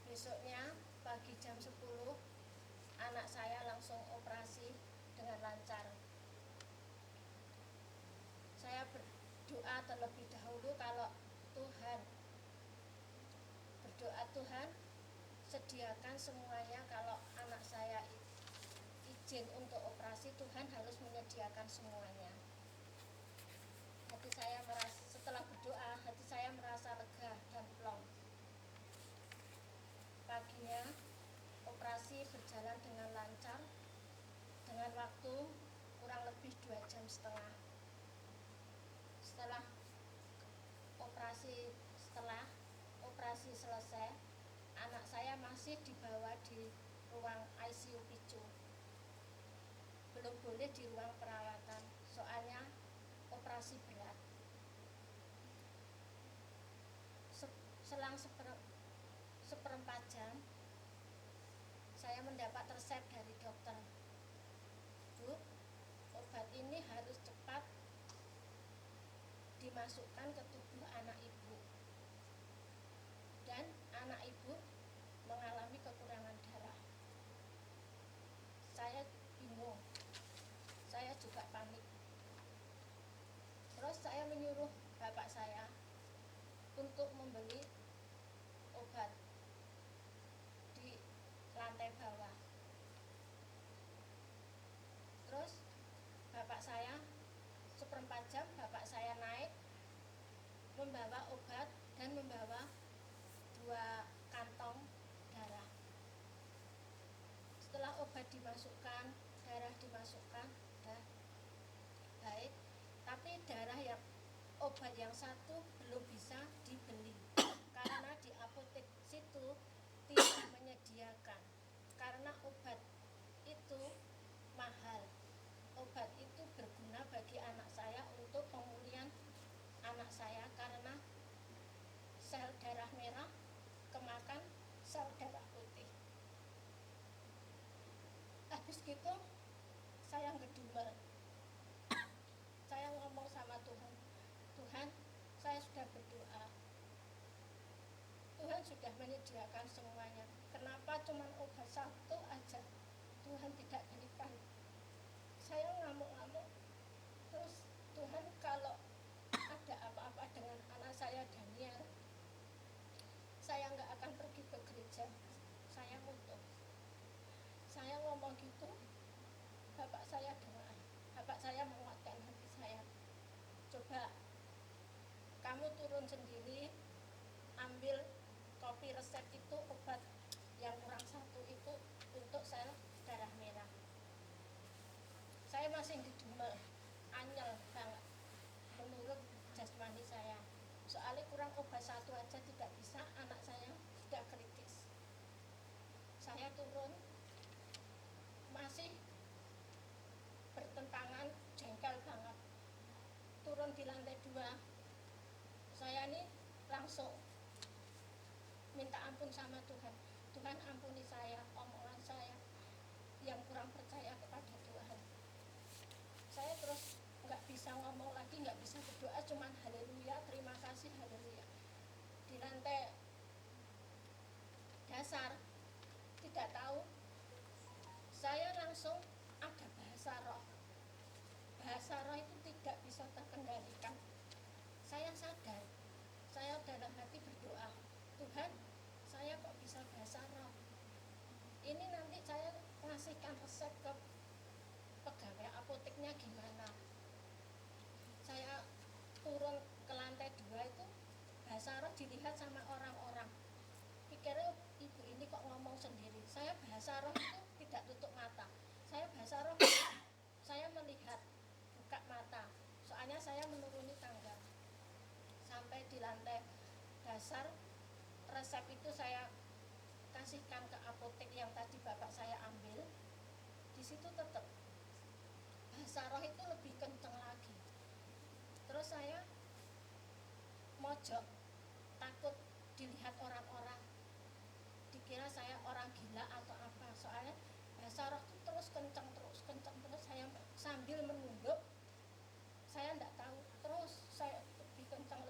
Besoknya pagi jam 10 anak saya langsung operasi dengan lancar. Saya berdoa terlebih dahulu kalau Tuhan, berdoa Tuhan sediakan semuanya. Kalau anak saya izin untuk operasi, Tuhan harus menyediakan semuanya. Hati saya merasa, setelah berdoa, hati saya merasa lega dan plong. Paginya operasi berjalan dengan lancar dengan waktu kurang lebih 2,5 jam. Setelah operasi selesai, anak saya masih dibawa di ruang ICU picu. Belum boleh di ruang perawatan, soalnya operasi berat. Selang seperempat jam, saya mendapat resep dari dokter. Bu, obat ini harus cepat dimasukkan ke tubuh anak ibu, dan anak ibu mengalami kekurangan darah. Saya bingung, saya juga panik. Terus saya menyuruh bapak saya untuk membeli obat di lantai bawah. Terus bapak saya, seperempat jam bapak saya naik membawa obat dan membawa 2 kantong darah. Setelah obat dimasukkan, darah dimasukkan, dah baik. Tapi darah yang obat yang satu belum bisa dibeli karena di apotek situ tidak menyediakan, karena obat itu mahal. Obat itu berguna bagi anak saya untuk pemulihan anak saya karena sel darah merah kemakan sel darah putih. Habis gitu saya ngedumel. Saya ngomong sama Tuhan, Tuhan, saya sudah berdoa, Tuhan sudah menyediakan semuanya, kenapa cuma obat satu aja Tuhan tidak berikan? Saya ngamuk-ngamuk. Terus, Tuhan, kalau ada apa-apa dengan anak saya Daniel, saya nggak akan pergi ke gereja, saya mutu. Saya ngomong gitu, bapak saya dengar, bapak saya menguatkan hati saya. Coba kamu turun sendiri, ambil kopi resep itu, obat yang kurang satu itu untuk sel darah merah. Saya masih didumel, anyel banget menurut jasmani saya. Soalnya kurang obat satu aja tidak bisa, anak saya sudah kritis. Saya turun, masih bertentangan, jengkel banget. Turun di lantai 2, saya ini langsung minta ampun sama Tuhan. Tuhan, ampuni saya, omongan saya yang kurang percaya kepada Tuhan. Saya terus nggak bisa ngomong lagi, nggak bisa berdoa, cuman haleluya, terima kasih, haleluya. Di lantai dasar, tidak tahu, saya langsung ada bahasa roh. Bahasa roh itu tidak bisa terkendalikan. Saya sadar, saya dalam hati berdoa, Tuhan, saya kok bisa bahasa roh? Ini nanti saya ngasihkan resep ke pegawai apoteknya gimana? Saya turun ke lantai 2 itu, bahasa roh dilihat sama orang-orang. Pikirnya ibu ini kok ngomong sendiri. Saya bahasa roh itu tidak tutup mata. Saya bahasa roh, saya melihat, buka mata. Soalnya saya menuruni tangga. Sampai di lantai dasar, resep itu saya kasihkan ke apotek yang tadi bapak saya ambil. Di situ tetap bahasa roh itu lebih kenceng lagi. Terus saya mojok, takut dilihat orang-orang, dikira saya orang gila atau apa. Soalnya bahasa roh itu terus kencang terus saya sambil menunduk, saya enggak tahu, terus saya lebih kencang,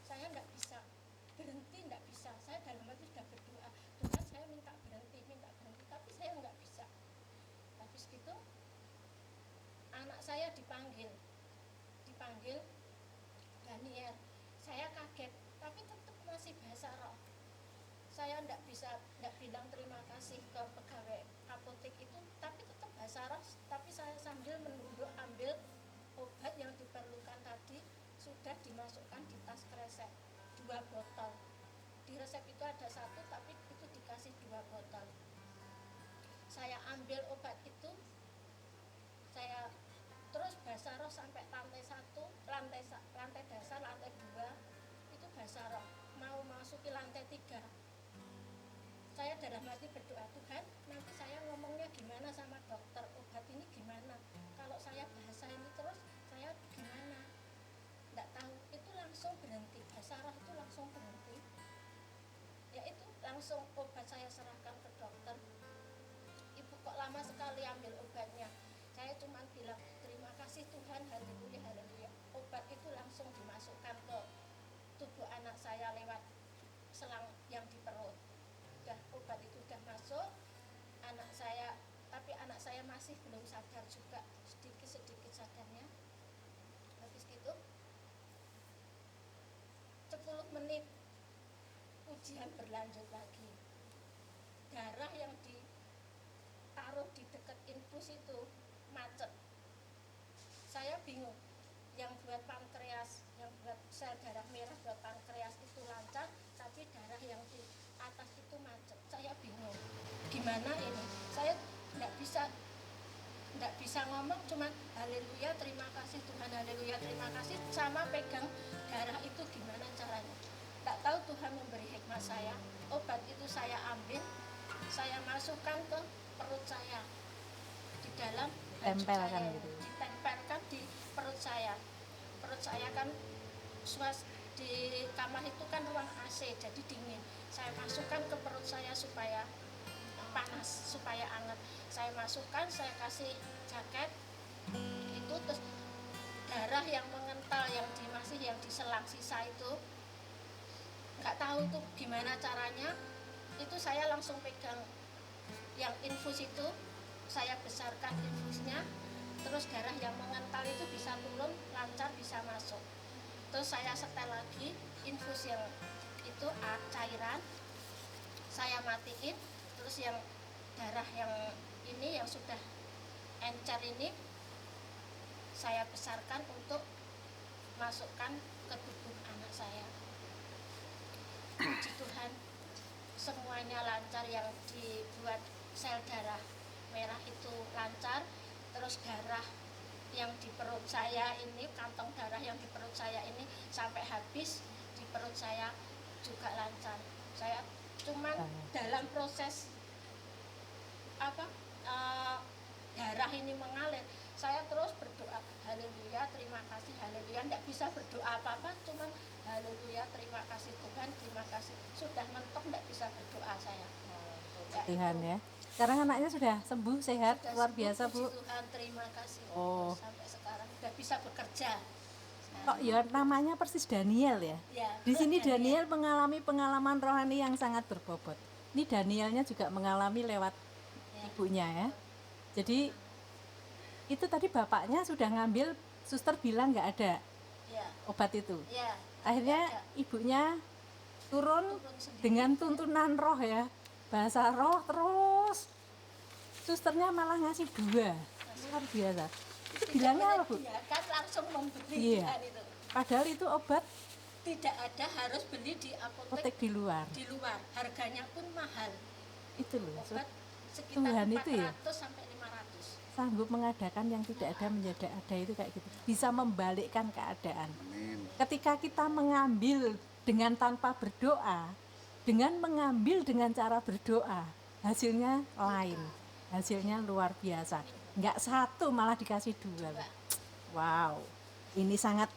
saya enggak bisa berhenti, enggak bisa. Saya dalam hati sudah berdoa, Tuhan saya minta berhenti, tapi saya enggak bisa. Habis gitu anak saya dipanggil Daniel. Saya kaget, tapi tetap masih bahasa roh. Saya enggak bilang terima kasih ke pegawai apotek itu, tapi tetap bahasa roh. Tapi saya sambil menunduk ambil obat yang diperlukan tadi, sudah dimasukkan di tas kresek 2 botol. Di resep itu ada 1, tapi itu dikasih 2 botol. Saya ambil obat itu, saya terus bahasa roh sampai lantai 1, lantai dasar, lantai 2 itu bahasa roh. Mau masuki lantai 3, saya dalam hati berdoa, Tuhan nanti saya ngomongnya gimana sama dokter, obat ini gimana, kalau saya bahasa ini terus saya gimana, nggak tahu. Itu langsung berhenti, bahasa roh itu langsung berhenti. Ya itu langsung obat saya serahkan ke dokter. Ibu kok lama sekali ambil obatnya? Saya cuma bilang terima kasih Tuhan, haleluya haleluya. Obat itu langsung dimasukkan ke tubuh anak saya lewat selang yang di perut. Udah, obat itu udah masuk anak saya, tapi anak saya masih belum sadar juga, sedikit sadarnya. Habis gitu 10 menit ujian berlanjut lagi. Darah yang ditaruh di dekat infus itu macet. Saya bingung, yang buat pankreas, yang buat sel darah merah buat pankreas itu lancar, tapi darah yang di atas itu macet. Saya bingung, gimana ini? Saya nggak bisa ngomong, cuma haleluya terima kasih Tuhan, haleluya terima kasih, sama pegang darah itu gimana caranya. Nggak tahu Tuhan memberi hikmat saya. Obat itu saya ambil, saya masukkan ke perut saya, di dalam Tempelkan gitu. ditempelkan di perut saya. Perut saya kan di kamar itu kan ruang AC, jadi dingin. Saya masukkan ke perut saya supaya panas, supaya hangat. Saya masukkan, saya kasih jaket itu, terus darah yang mengental yang diselang sisa itu nggak tahu tuh gimana caranya. Itu saya langsung pegang yang infus itu, saya besarkan infusnya, terus darah yang mengental itu bisa turun, lancar, bisa masuk. Terus saya setel lagi infus yang itu cairan, saya matiin. Terus yang darah yang ini yang sudah encer ini saya besarkan untuk masukkan ke tubuh anak saya. Puji Tuhan, semuanya lancar. Yang dibuat sel darah merah itu lancar, terus darah yang di perut saya ini, kantong darah yang di perut saya ini sampai habis di perut saya juga lancar. Saya cuman dalam proses darah ini mengalir, saya terus berdoa haleluya terima kasih, haleluya. Nggak bisa berdoa apa-apa, cuman haleluya terima kasih Tuhan, terima kasih. Sudah mentok, nggak bisa berdoa saya. Tuhan ya. Sekarang anaknya sudah sembuh, sehat, Sudah luar sembuh, biasa puji Bu. Tuhan, terima kasih. Oh. Sampai sekarang sudah bisa bekerja. Kok ya namanya persis Daniel ya? Ya, Di sini Daniel mengalami pengalaman rohani yang sangat berbobot. Ini Danielnya juga mengalami lewat ibunya ya. Jadi itu tadi bapaknya sudah ngambil, suster bilang nggak ada Ya, obat itu. ya. Akhirnya ibunya turun sendiri. dengan tuntunan roh ya, bahasa roh terus. Susternya malah ngasih 2, luar biasa. Itu bilangnya apa Bu? Dia kan langsung membeli Iya. kan itu. Padahal itu obat Tidak ada, harus beli di apotek apotek di luar. di luar. Harganya pun mahal. Itu loh, Obat sekitar Tuhan itu ya 400 sampai 500. sanggup mengadakan yang tidak ada menjadi ada, itu kayak gitu. Bisa membalikkan keadaan. Amin. Ketika kita mengambil dengan tanpa berdoa, dengan mengambil dengan cara berdoa, hasilnya lain, hasilnya luar biasa. Nggak 1 malah dikasih 2. Wow, ini sangat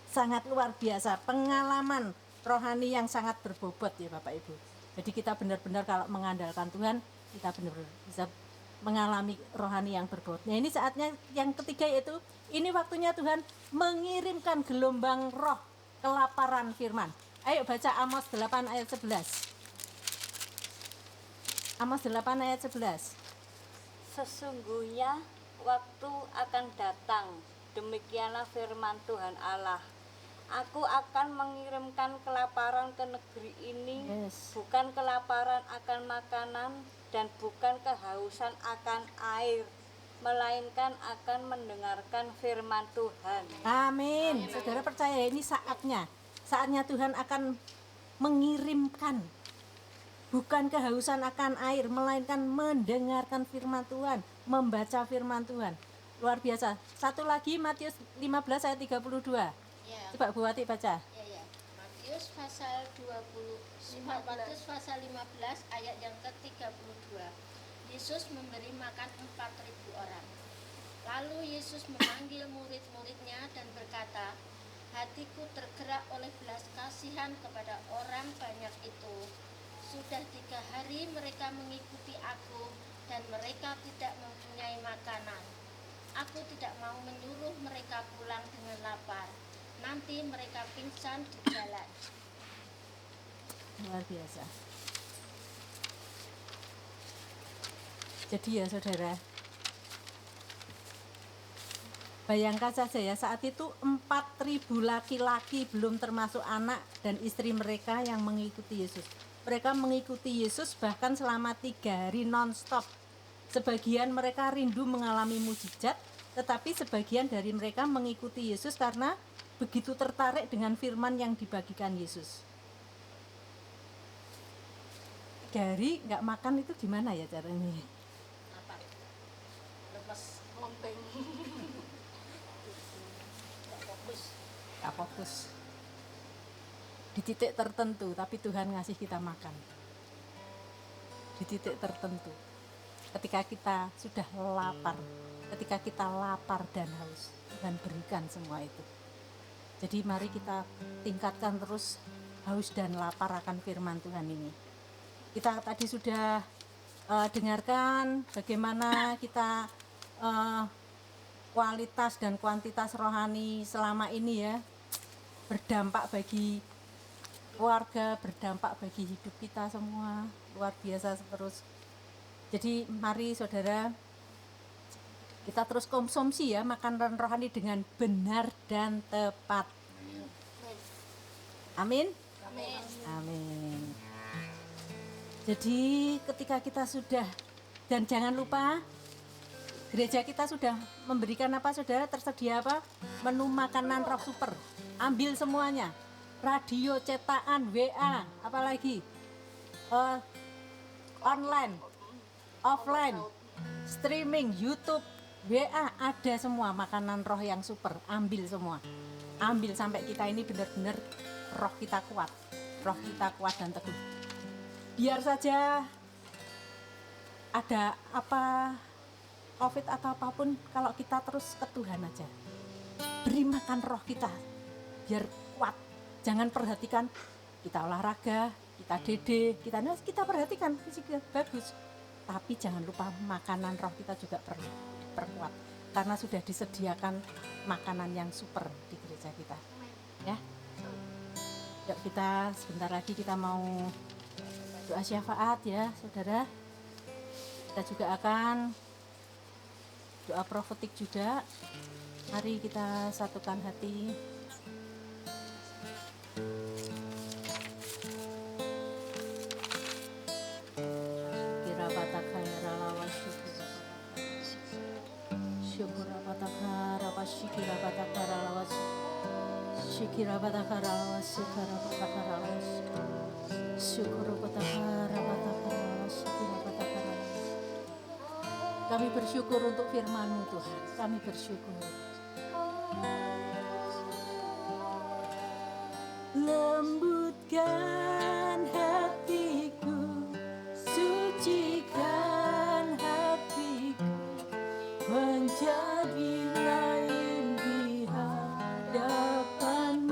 sangat luar biasa, pengalaman rohani yang sangat berbobot ya Bapak Ibu. Jadi kita benar-benar kalau mengandalkan Tuhan, kita benar-benar bisa mengalami rohani yang berbobot. Nah ini saatnya yang ketiga, yaitu ini waktunya Tuhan mengirimkan gelombang roh kelaparan firman. Ayo baca Amos 8 ayat 11. Amos 8 ayat 11. Sesungguhnya waktu akan datang, demikianlah firman Tuhan Allah. Aku akan mengirimkan kelaparan ke negeri ini, Yes. bukan kelaparan akan makanan dan bukan kehausan akan air, melainkan akan mendengarkan firman Tuhan. Amin. Saudara percaya ini saatnya. Saatnya Tuhan akan mengirimkan, bukan kehausan akan air, melainkan mendengarkan firman Tuhan, membaca firman Tuhan. Luar biasa. Satu lagi Matius 15 ayat 32. Ya, Coba Bu Wati baca. ya. Matius pasal 15 ayat yang ke-32. Yesus memberi makan 4.000 orang. Lalu Yesus memanggil murid-muridnya dan berkata, hatiku tergerak oleh belas kasihan kepada orang banyak itu. Sudah 3 hari mereka mengikuti aku dan mereka tidak mempunyai makanan. Aku tidak mau menyuruh mereka pulang dengan lapar. Nanti mereka pingsan di jalan. Luar biasa. Jadi ya saudara, bayangkan saja ya, saat itu 4.000 laki-laki, belum termasuk anak dan istri mereka yang mengikuti Yesus. Mereka mengikuti Yesus bahkan selama 3 hari non-stop. Sebagian mereka rindu mengalami mujizat, tetapi sebagian dari mereka mengikuti Yesus karena begitu tertarik dengan firman yang dibagikan Yesus. 3 hari nggak makan itu gimana ya caranya? Apa? Lemes lompeng. Nggak fokus. Di titik tertentu, tapi Tuhan ngasih kita makan. Di titik tertentu. Ketika kita sudah lapar, ketika kita lapar dan haus, Tuhan berikan semua itu. Jadi mari kita tingkatkan terus haus dan lapar akan firman Tuhan ini. Kita tadi sudah dengarkan bagaimana kita kualitas dan kuantitas rohani selama ini ya, berdampak bagi keluarga, berdampak bagi hidup kita semua, luar biasa terus. Jadi mari saudara, kita terus konsumsi ya makanan rohani dengan benar dan tepat. Amin. Amin. Amin. Jadi ketika kita sudah, dan jangan lupa gereja kita sudah memberikan apa saudara, tersedia apa? Menu makanan roh super. Ambil semuanya. Radio, cetakan, WA, apalagi online, offline, streaming, YouTube, WA, ada semua makanan roh yang super. Ambil semua. Ambil sampai kita ini benar-benar roh kita kuat dan teguh. Biar saja ada apa COVID atau apapun, kalau kita terus ke Tuhan aja, beri makan roh kita biar kuat. Jangan perhatikan kita olahraga, kita dede, kita perhatikan fisiknya bagus, tapi jangan lupa makanan roh kita juga perlu diperkuat karena sudah disediakan makanan yang super di gereja kita ya. Yuk kita sebentar lagi kita mau doa syafaat ya saudara. Kita juga akan doa profetik juga. Mari kita satukan hati. Kami bersyukur untuk firman-Mu Tuhan. Kami bersyukur. Lembutkan hatiku, sucikan hatiku, menjadi lain di hadapan-Mu.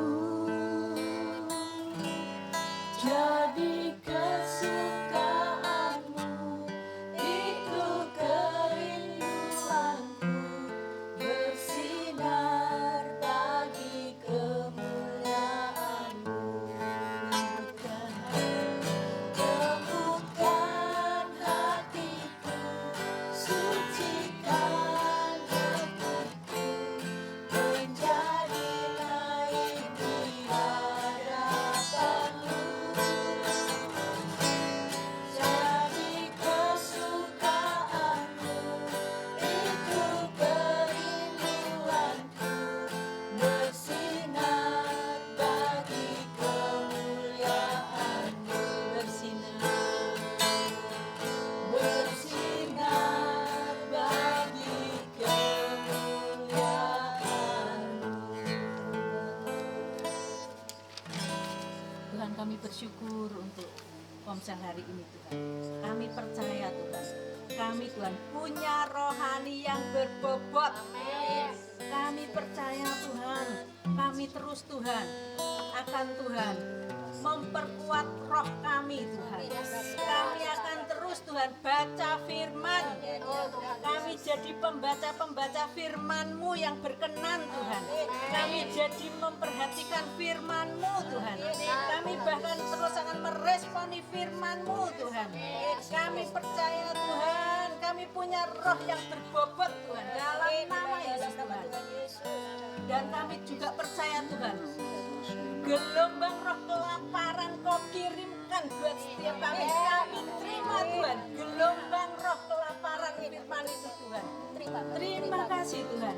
Kami bersyukur untuk Komsel hari ini Tuhan. Kami percaya Tuhan, kami Tuhan punya rohani yang berbobot. Kami percaya Tuhan, kami terus Tuhan akan Tuhan memperkuat roh kami Tuhan. Kami akan terus Tuhan baca firman. Kami jadi pembaca-pembaca firman-Mu yang berkenan Tuhan. Kami jadi memperhatikan firman-Mu Tuhan. Kami bahkan terus akan meresponi firman-Mu Tuhan. Kami percaya Tuhan, kami punya roh yang berbobot Tuhan dalam nama Yesus Tuhan. Dan kami juga percaya Tuhan, gelombang roh kelaparan Kau kirimkan buat setiap kami. Kami terima Tuhan gelombang roh kelaparan firman itu Tuhan. Terima kasih Tuhan.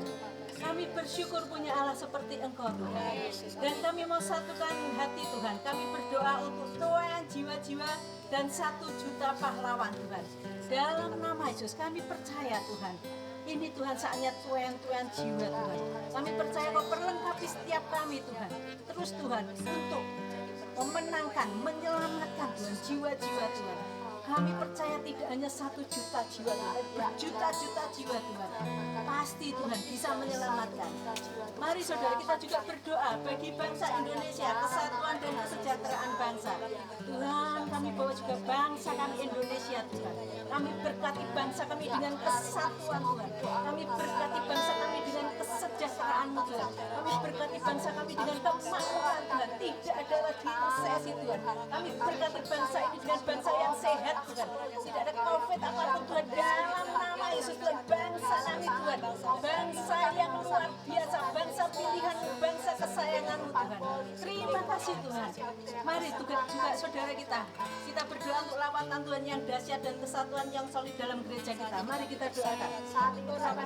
Kami bersyukur punya Allah seperti Engkau Tuhan. Dan kami mau satukan hati Tuhan. Kami berdoa untuk Tuhan jiwa-jiwa dan 1 juta pahlawan Tuhan. Dalam nama Yesus kami percaya Tuhan. Ini Tuhan saatnya tuan-tuan jiwa Tuhan. Kami percaya Kau perlengkapi setiap kami Tuhan. Terus Tuhan untuk memenangkan, menyelamatkan Tuhan jiwa-jiwa Tuhan. Kami percaya tidak hanya 1 juta jiwa Tuhan, berjuta-juta jiwa Tuhan. Pasti Tuhan bisa menyelamatkan. Mari saudara kita juga berdoa bagi bangsa Indonesia, kesatuan dan kesejahteraan bangsa. Tuhan, kami bawa juga bangsa kami Indonesia Tuhan. Kami berkati bangsa kami dengan kesatuan Tuhan. Kami berkati bangsa kami dengan kesejahteraan-Mu Tuhan. Kami berkati bangsa kami dengan kemakmuran Tuhan. Tidak ada lagi resesi Tuhan. Kami berkati bangsa ini dengan bangsa yang sehat Tuhan. Tidak ada COVID apapun Tuhan. Dalam nama Yesus Tuhan, bangsa kami Tuhan, bangsa yang luar biasa, bangsa pilihan-Mu, bangsa kesayangan-Mu Tuhan. Terima kasih Tuhan. Mari juga saudara kita berdoa untuk lawatan Tuhan yang dahsyat dan kesatuan yang solid dalam gereja kita. Mari kita doakan. Tuhan,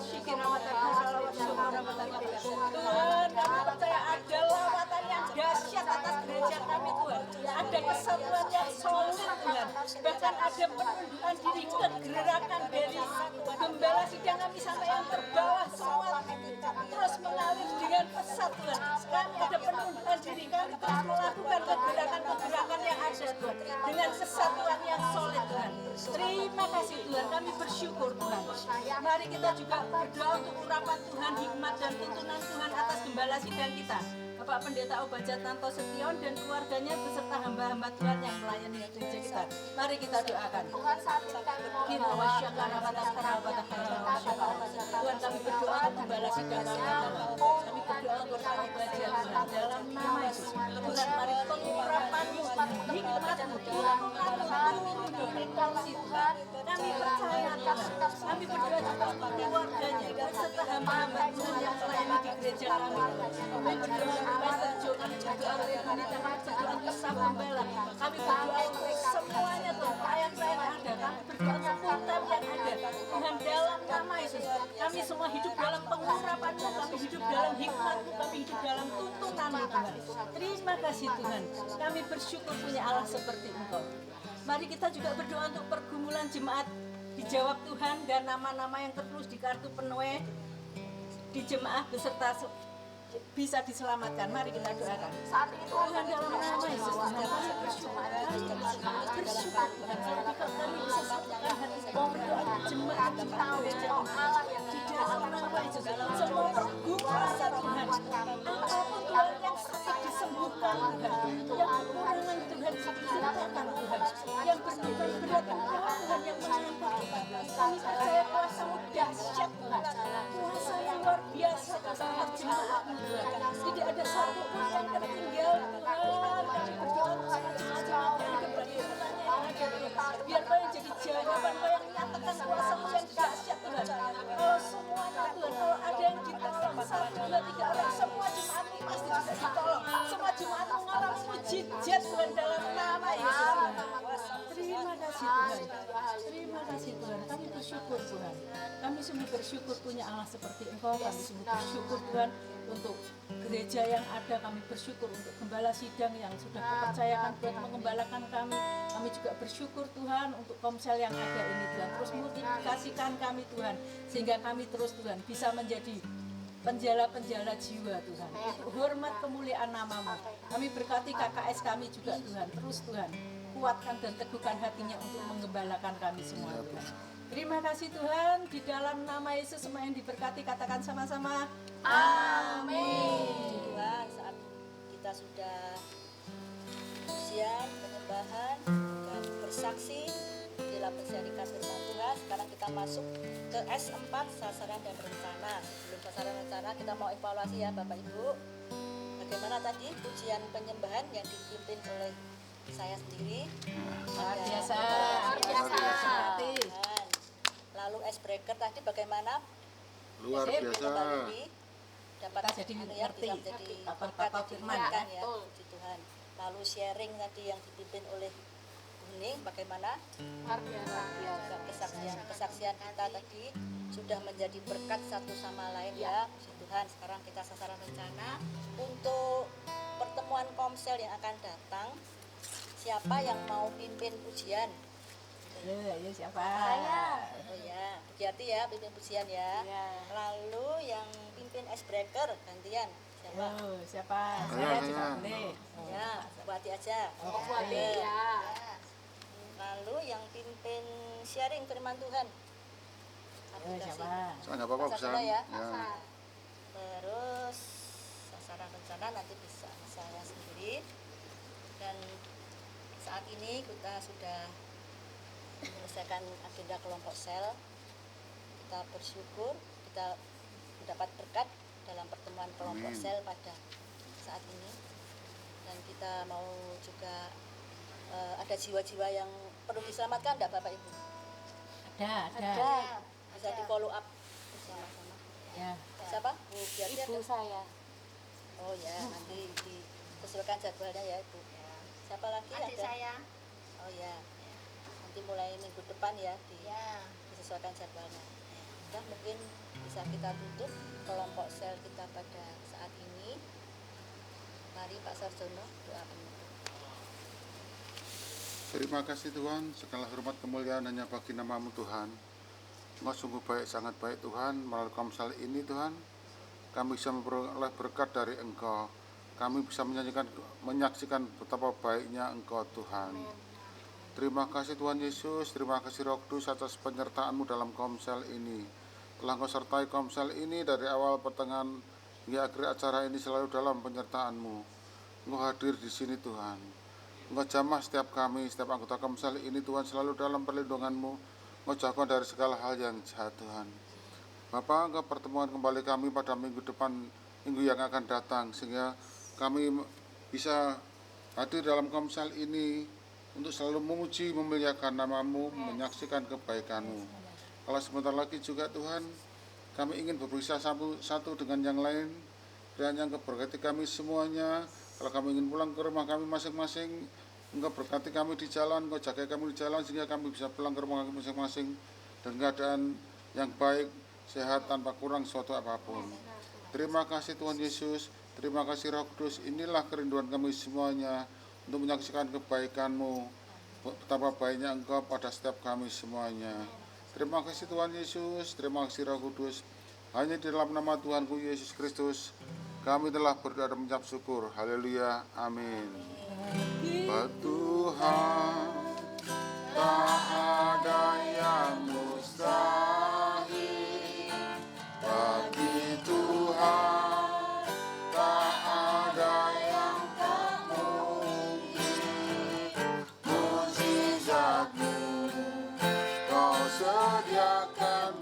kami percaya ada lawatan yang dahsyat atas gereja kami Tuhan. Ada kesatuan yang solid Tuhan. Bahkan ada penundukan diri, kegerakan dari gembala sidang kami sampai yang terbawah semua terus mengalir dengan pesat Tuhan. Kami ada penundukan diri, kami terus melakukan kegerakan-kegerakan yang ada Tuhan dengan kesatuan yang solid Tuhan. Terima kasih Tuhan, kami bersyukur Tuhan. Mari kita juga berdoa untuk urapan Tuhan, hikmat dan tuntunan Tuhan atas gembala sidang kita, Bapak Pendeta Obadjat Tanto Setion dan keluarganya beserta hamba-hamba Tuhan yang melayani gereja kita. Mari kita doakan. Tuhan kami berdoa untuk gembala sidang kami. Kami berdoa untuk Bapak Obadjat Tuhan dalam nama Yesus. Tuhan, mari pengurapan-Mu, hikmat-Mu, tuntunan-Mu diberikan Tuhan. Kami percaya Tuhan. Kami berdoa juga untuk keluarganya beserta hamba-hamba Tuhan yang melayani di gereja kami. Kami berdoa untuk Pastor Jo, kami berdoa untuk Pendeta, kami berdoa untuk Staf Pembela. Kami berdoa untuk semuanya Tuhan, pelayan-pelayan yang ada. Kami berdoa untuk full-time yang ada. Tuhan, dalam nama Yesus, kami semua hidup dalam pengurapan-Mu, kami hidup dalam hikmat-Mu, kami hidup dalam tuntunan-Mu Tuhan. Terima kasih Tuhan. Kami bersyukur punya Allah seperti Engkau. Mari kita juga berdoa untuk pergumulan jemaat dijawab Tuhan dan nama-nama yang tertulis di kartu penuh di jemaah beserta bisa diselamatkan. Mari kita doakan. Saat itu Tuhan dalam nama Yesus Tuhan kami bersyukur. Kami bersyukur Tuhan. Kami bisa satukan hati mau berdoa untuk jemaat gereja Allah yang di dalam nama Yesus. Semua pergumulan Tuhan, apapun Tuhan yang sakit disembuhkan Tuhan, yang kekurangan Tuhan diceritakan Tuhan, yang berbeban berat Tuhan yang mengangkat Tuhan. Kami percaya kuasa-Mu dahsyat Tuhan, kuasa yang luar biasa atas jemaat-Mu Tuhan. Tidak ada satu pun yang tertinggal Tuhan. Kami berdoa untuk jemaat-jemaat yang ada pergumulannya yang ada Tuhan. Biar Kau yang jadi jawaban, Kau yang nyatakan kuasa-Mu yang dahsyat Tuhan. Kalau semuanya Tuhan, kalau ada yang ditolong 1, 2, 3 orang, semua jemaat-Mu pasti bisa ditolong. Semua jemaat-Mu mengalami mujizat Tuhan dalam nama Yesus Tuhan. Terima kasih Tuhan. Terima kasih Tuhan. Kami bersyukur Tuhan. Kami sungguh bersyukur punya Allah seperti Engkau. Kami sungguh bersyukur Tuhan untuk gereja yang ada. Kami bersyukur untuk gembala sidang yang sudah kepercayakan buat mengembalakan kami. Kami juga bersyukur Tuhan untuk komsel yang ada ini Tuhan. Terus multiplikasikan kami Tuhan, sehingga kami terus Tuhan bisa menjadi penjala-penjala jiwa Tuhan. Untuk hormat kemuliaan nama-Mu. Kami berkati KKS kami juga Tuhan. Terus Tuhan, kuatkan dan teguhkan hatinya untuk menggembalakan kami semua Tuhan. Terima kasih Tuhan, di dalam nama Yesus semua yang diberkati katakan sama-sama. Amin. Tuhan, saat kita sudah ujian, penyembahan, dan bersaksi dalam mensyarikat firman Tuhan, sekarang kita masuk ke S4, sasaran dan rencana. Sebelum sasaran rencana, kita mau evaluasi ya Bapak Ibu. Bagaimana tadi ujian penyembahan yang dipimpin oleh saya sendiri? Luar biasa. Luar biasa. Tuhan. Lalu S-breaker tadi bagaimana? Luar Sip, biasa. Bapak Ibu dapat Kita jadi anu ya, ngerti bisa menjadi apa-apa berkat yang firman diberikan ya. ya, puji Tuhan. Lalu sharing tadi yang dipimpin oleh Kuning bagaimana? Luar biasa. Juga kesaksian kita tadi sudah menjadi berkat satu sama lain ya, puji Tuhan. Sekarang kita sasaran rencana untuk pertemuan komsel yang akan datang. Siapa yang mau pimpin ujian? Ya, siapa? Oh ya, hati-hati ya pimpin ujian ya. Lalu yang pimpin icebreaker gantian siapa? Yo, siapa? Saya. Saya juga boleh. Ya, Bu Ati aja. Bu Ati, ya. Lalu yang pimpin sharing firman Tuhan. Yo, siapa? Saya nggak apa-apa, Pasar Busan. Sunda ya. Ya. Terus sasaran rencana nanti bisa saya sendiri. Dan saat ini kita sudah menyelesaikan agenda kelompok sel. Kita bersyukur kita mendapat berkat dalam pertemuan kelompok Amin. sel pada saat ini. Dan kita mau juga ada jiwa-jiwa yang perlu diselamatkan enggak Bapak Ibu? Ada. Bisa di follow up bersama-sama. Ya. Siapa? Bu Biati Ibu ada? saya. Oh ya, nanti disesuaikan jadwalnya ya Ibu. Siapa lagi Adik ada? saya. Oh ya, nanti mulai minggu depan ya Ya. disesuaikan jadwalnya. Nah, mungkin bisa kita tutup kelompok sel kita pada saat ini. Mari Pak Sarjono doa penutup. Terima kasih Tuhan, segala hormat kemuliaan hanya bagi nama-Mu Tuhan. Engkau sungguh baik, sangat baik Tuhan. Melalui komsel ini Tuhan, kami bisa memperoleh berkat dari Engkau. Kami bisa menyaksikan betapa baiknya Engkau Tuhan. Terima kasih Tuhan Yesus, terima kasih Roh Kudus atas penyertaan-Mu dalam komsel ini. Telah Engkau sertai komsel ini dari awal pertengahan hingga akhir acara ini selalu dalam penyertaan-Mu. Engkau hadir di sini Tuhan. Engkau jamah setiap kami, setiap anggota komsel ini Tuhan selalu dalam perlindungan-Mu. Engkau jaga dari segala hal yang jahat Tuhan. Bapa, Engkau pertemuan kembali kami pada minggu depan, minggu yang akan datang, sehingga kami bisa hadir dalam komsel ini untuk selalu memuji, memuliakan nama-Mu, menyaksikan kebaikan-Mu. Kalau sebentar lagi juga Tuhan, kami ingin berusaha satu dengan yang lain. Kiranya Engkau berkati kami semuanya. Kalau kami ingin pulang ke rumah kami masing-masing, Engkau berkati kami di jalan, Engkau jaga kami di jalan sehingga kami bisa pulang ke rumah kami masing-masing dan keadaan yang baik, sehat tanpa kurang suatu apapun. Terima kasih Tuhan Yesus, terima kasih Roh Kudus. Inilah kerinduan kami semuanya untuk menyaksikan kebaikan-Mu, betapa baiknya Engkau pada setiap kami semuanya. Terima kasih Tuhan Yesus, terima kasih Roh Kudus. Hanya di dalam nama Tuhanku Yesus Kristus kami telah berdoa dan mengucap syukur. Haleluya. Amin. Tuhan, tak ada yang mustahil. Bagi Tuhan, tak ada yang tak mungkin. Mukjizat-Mu Kau sediakan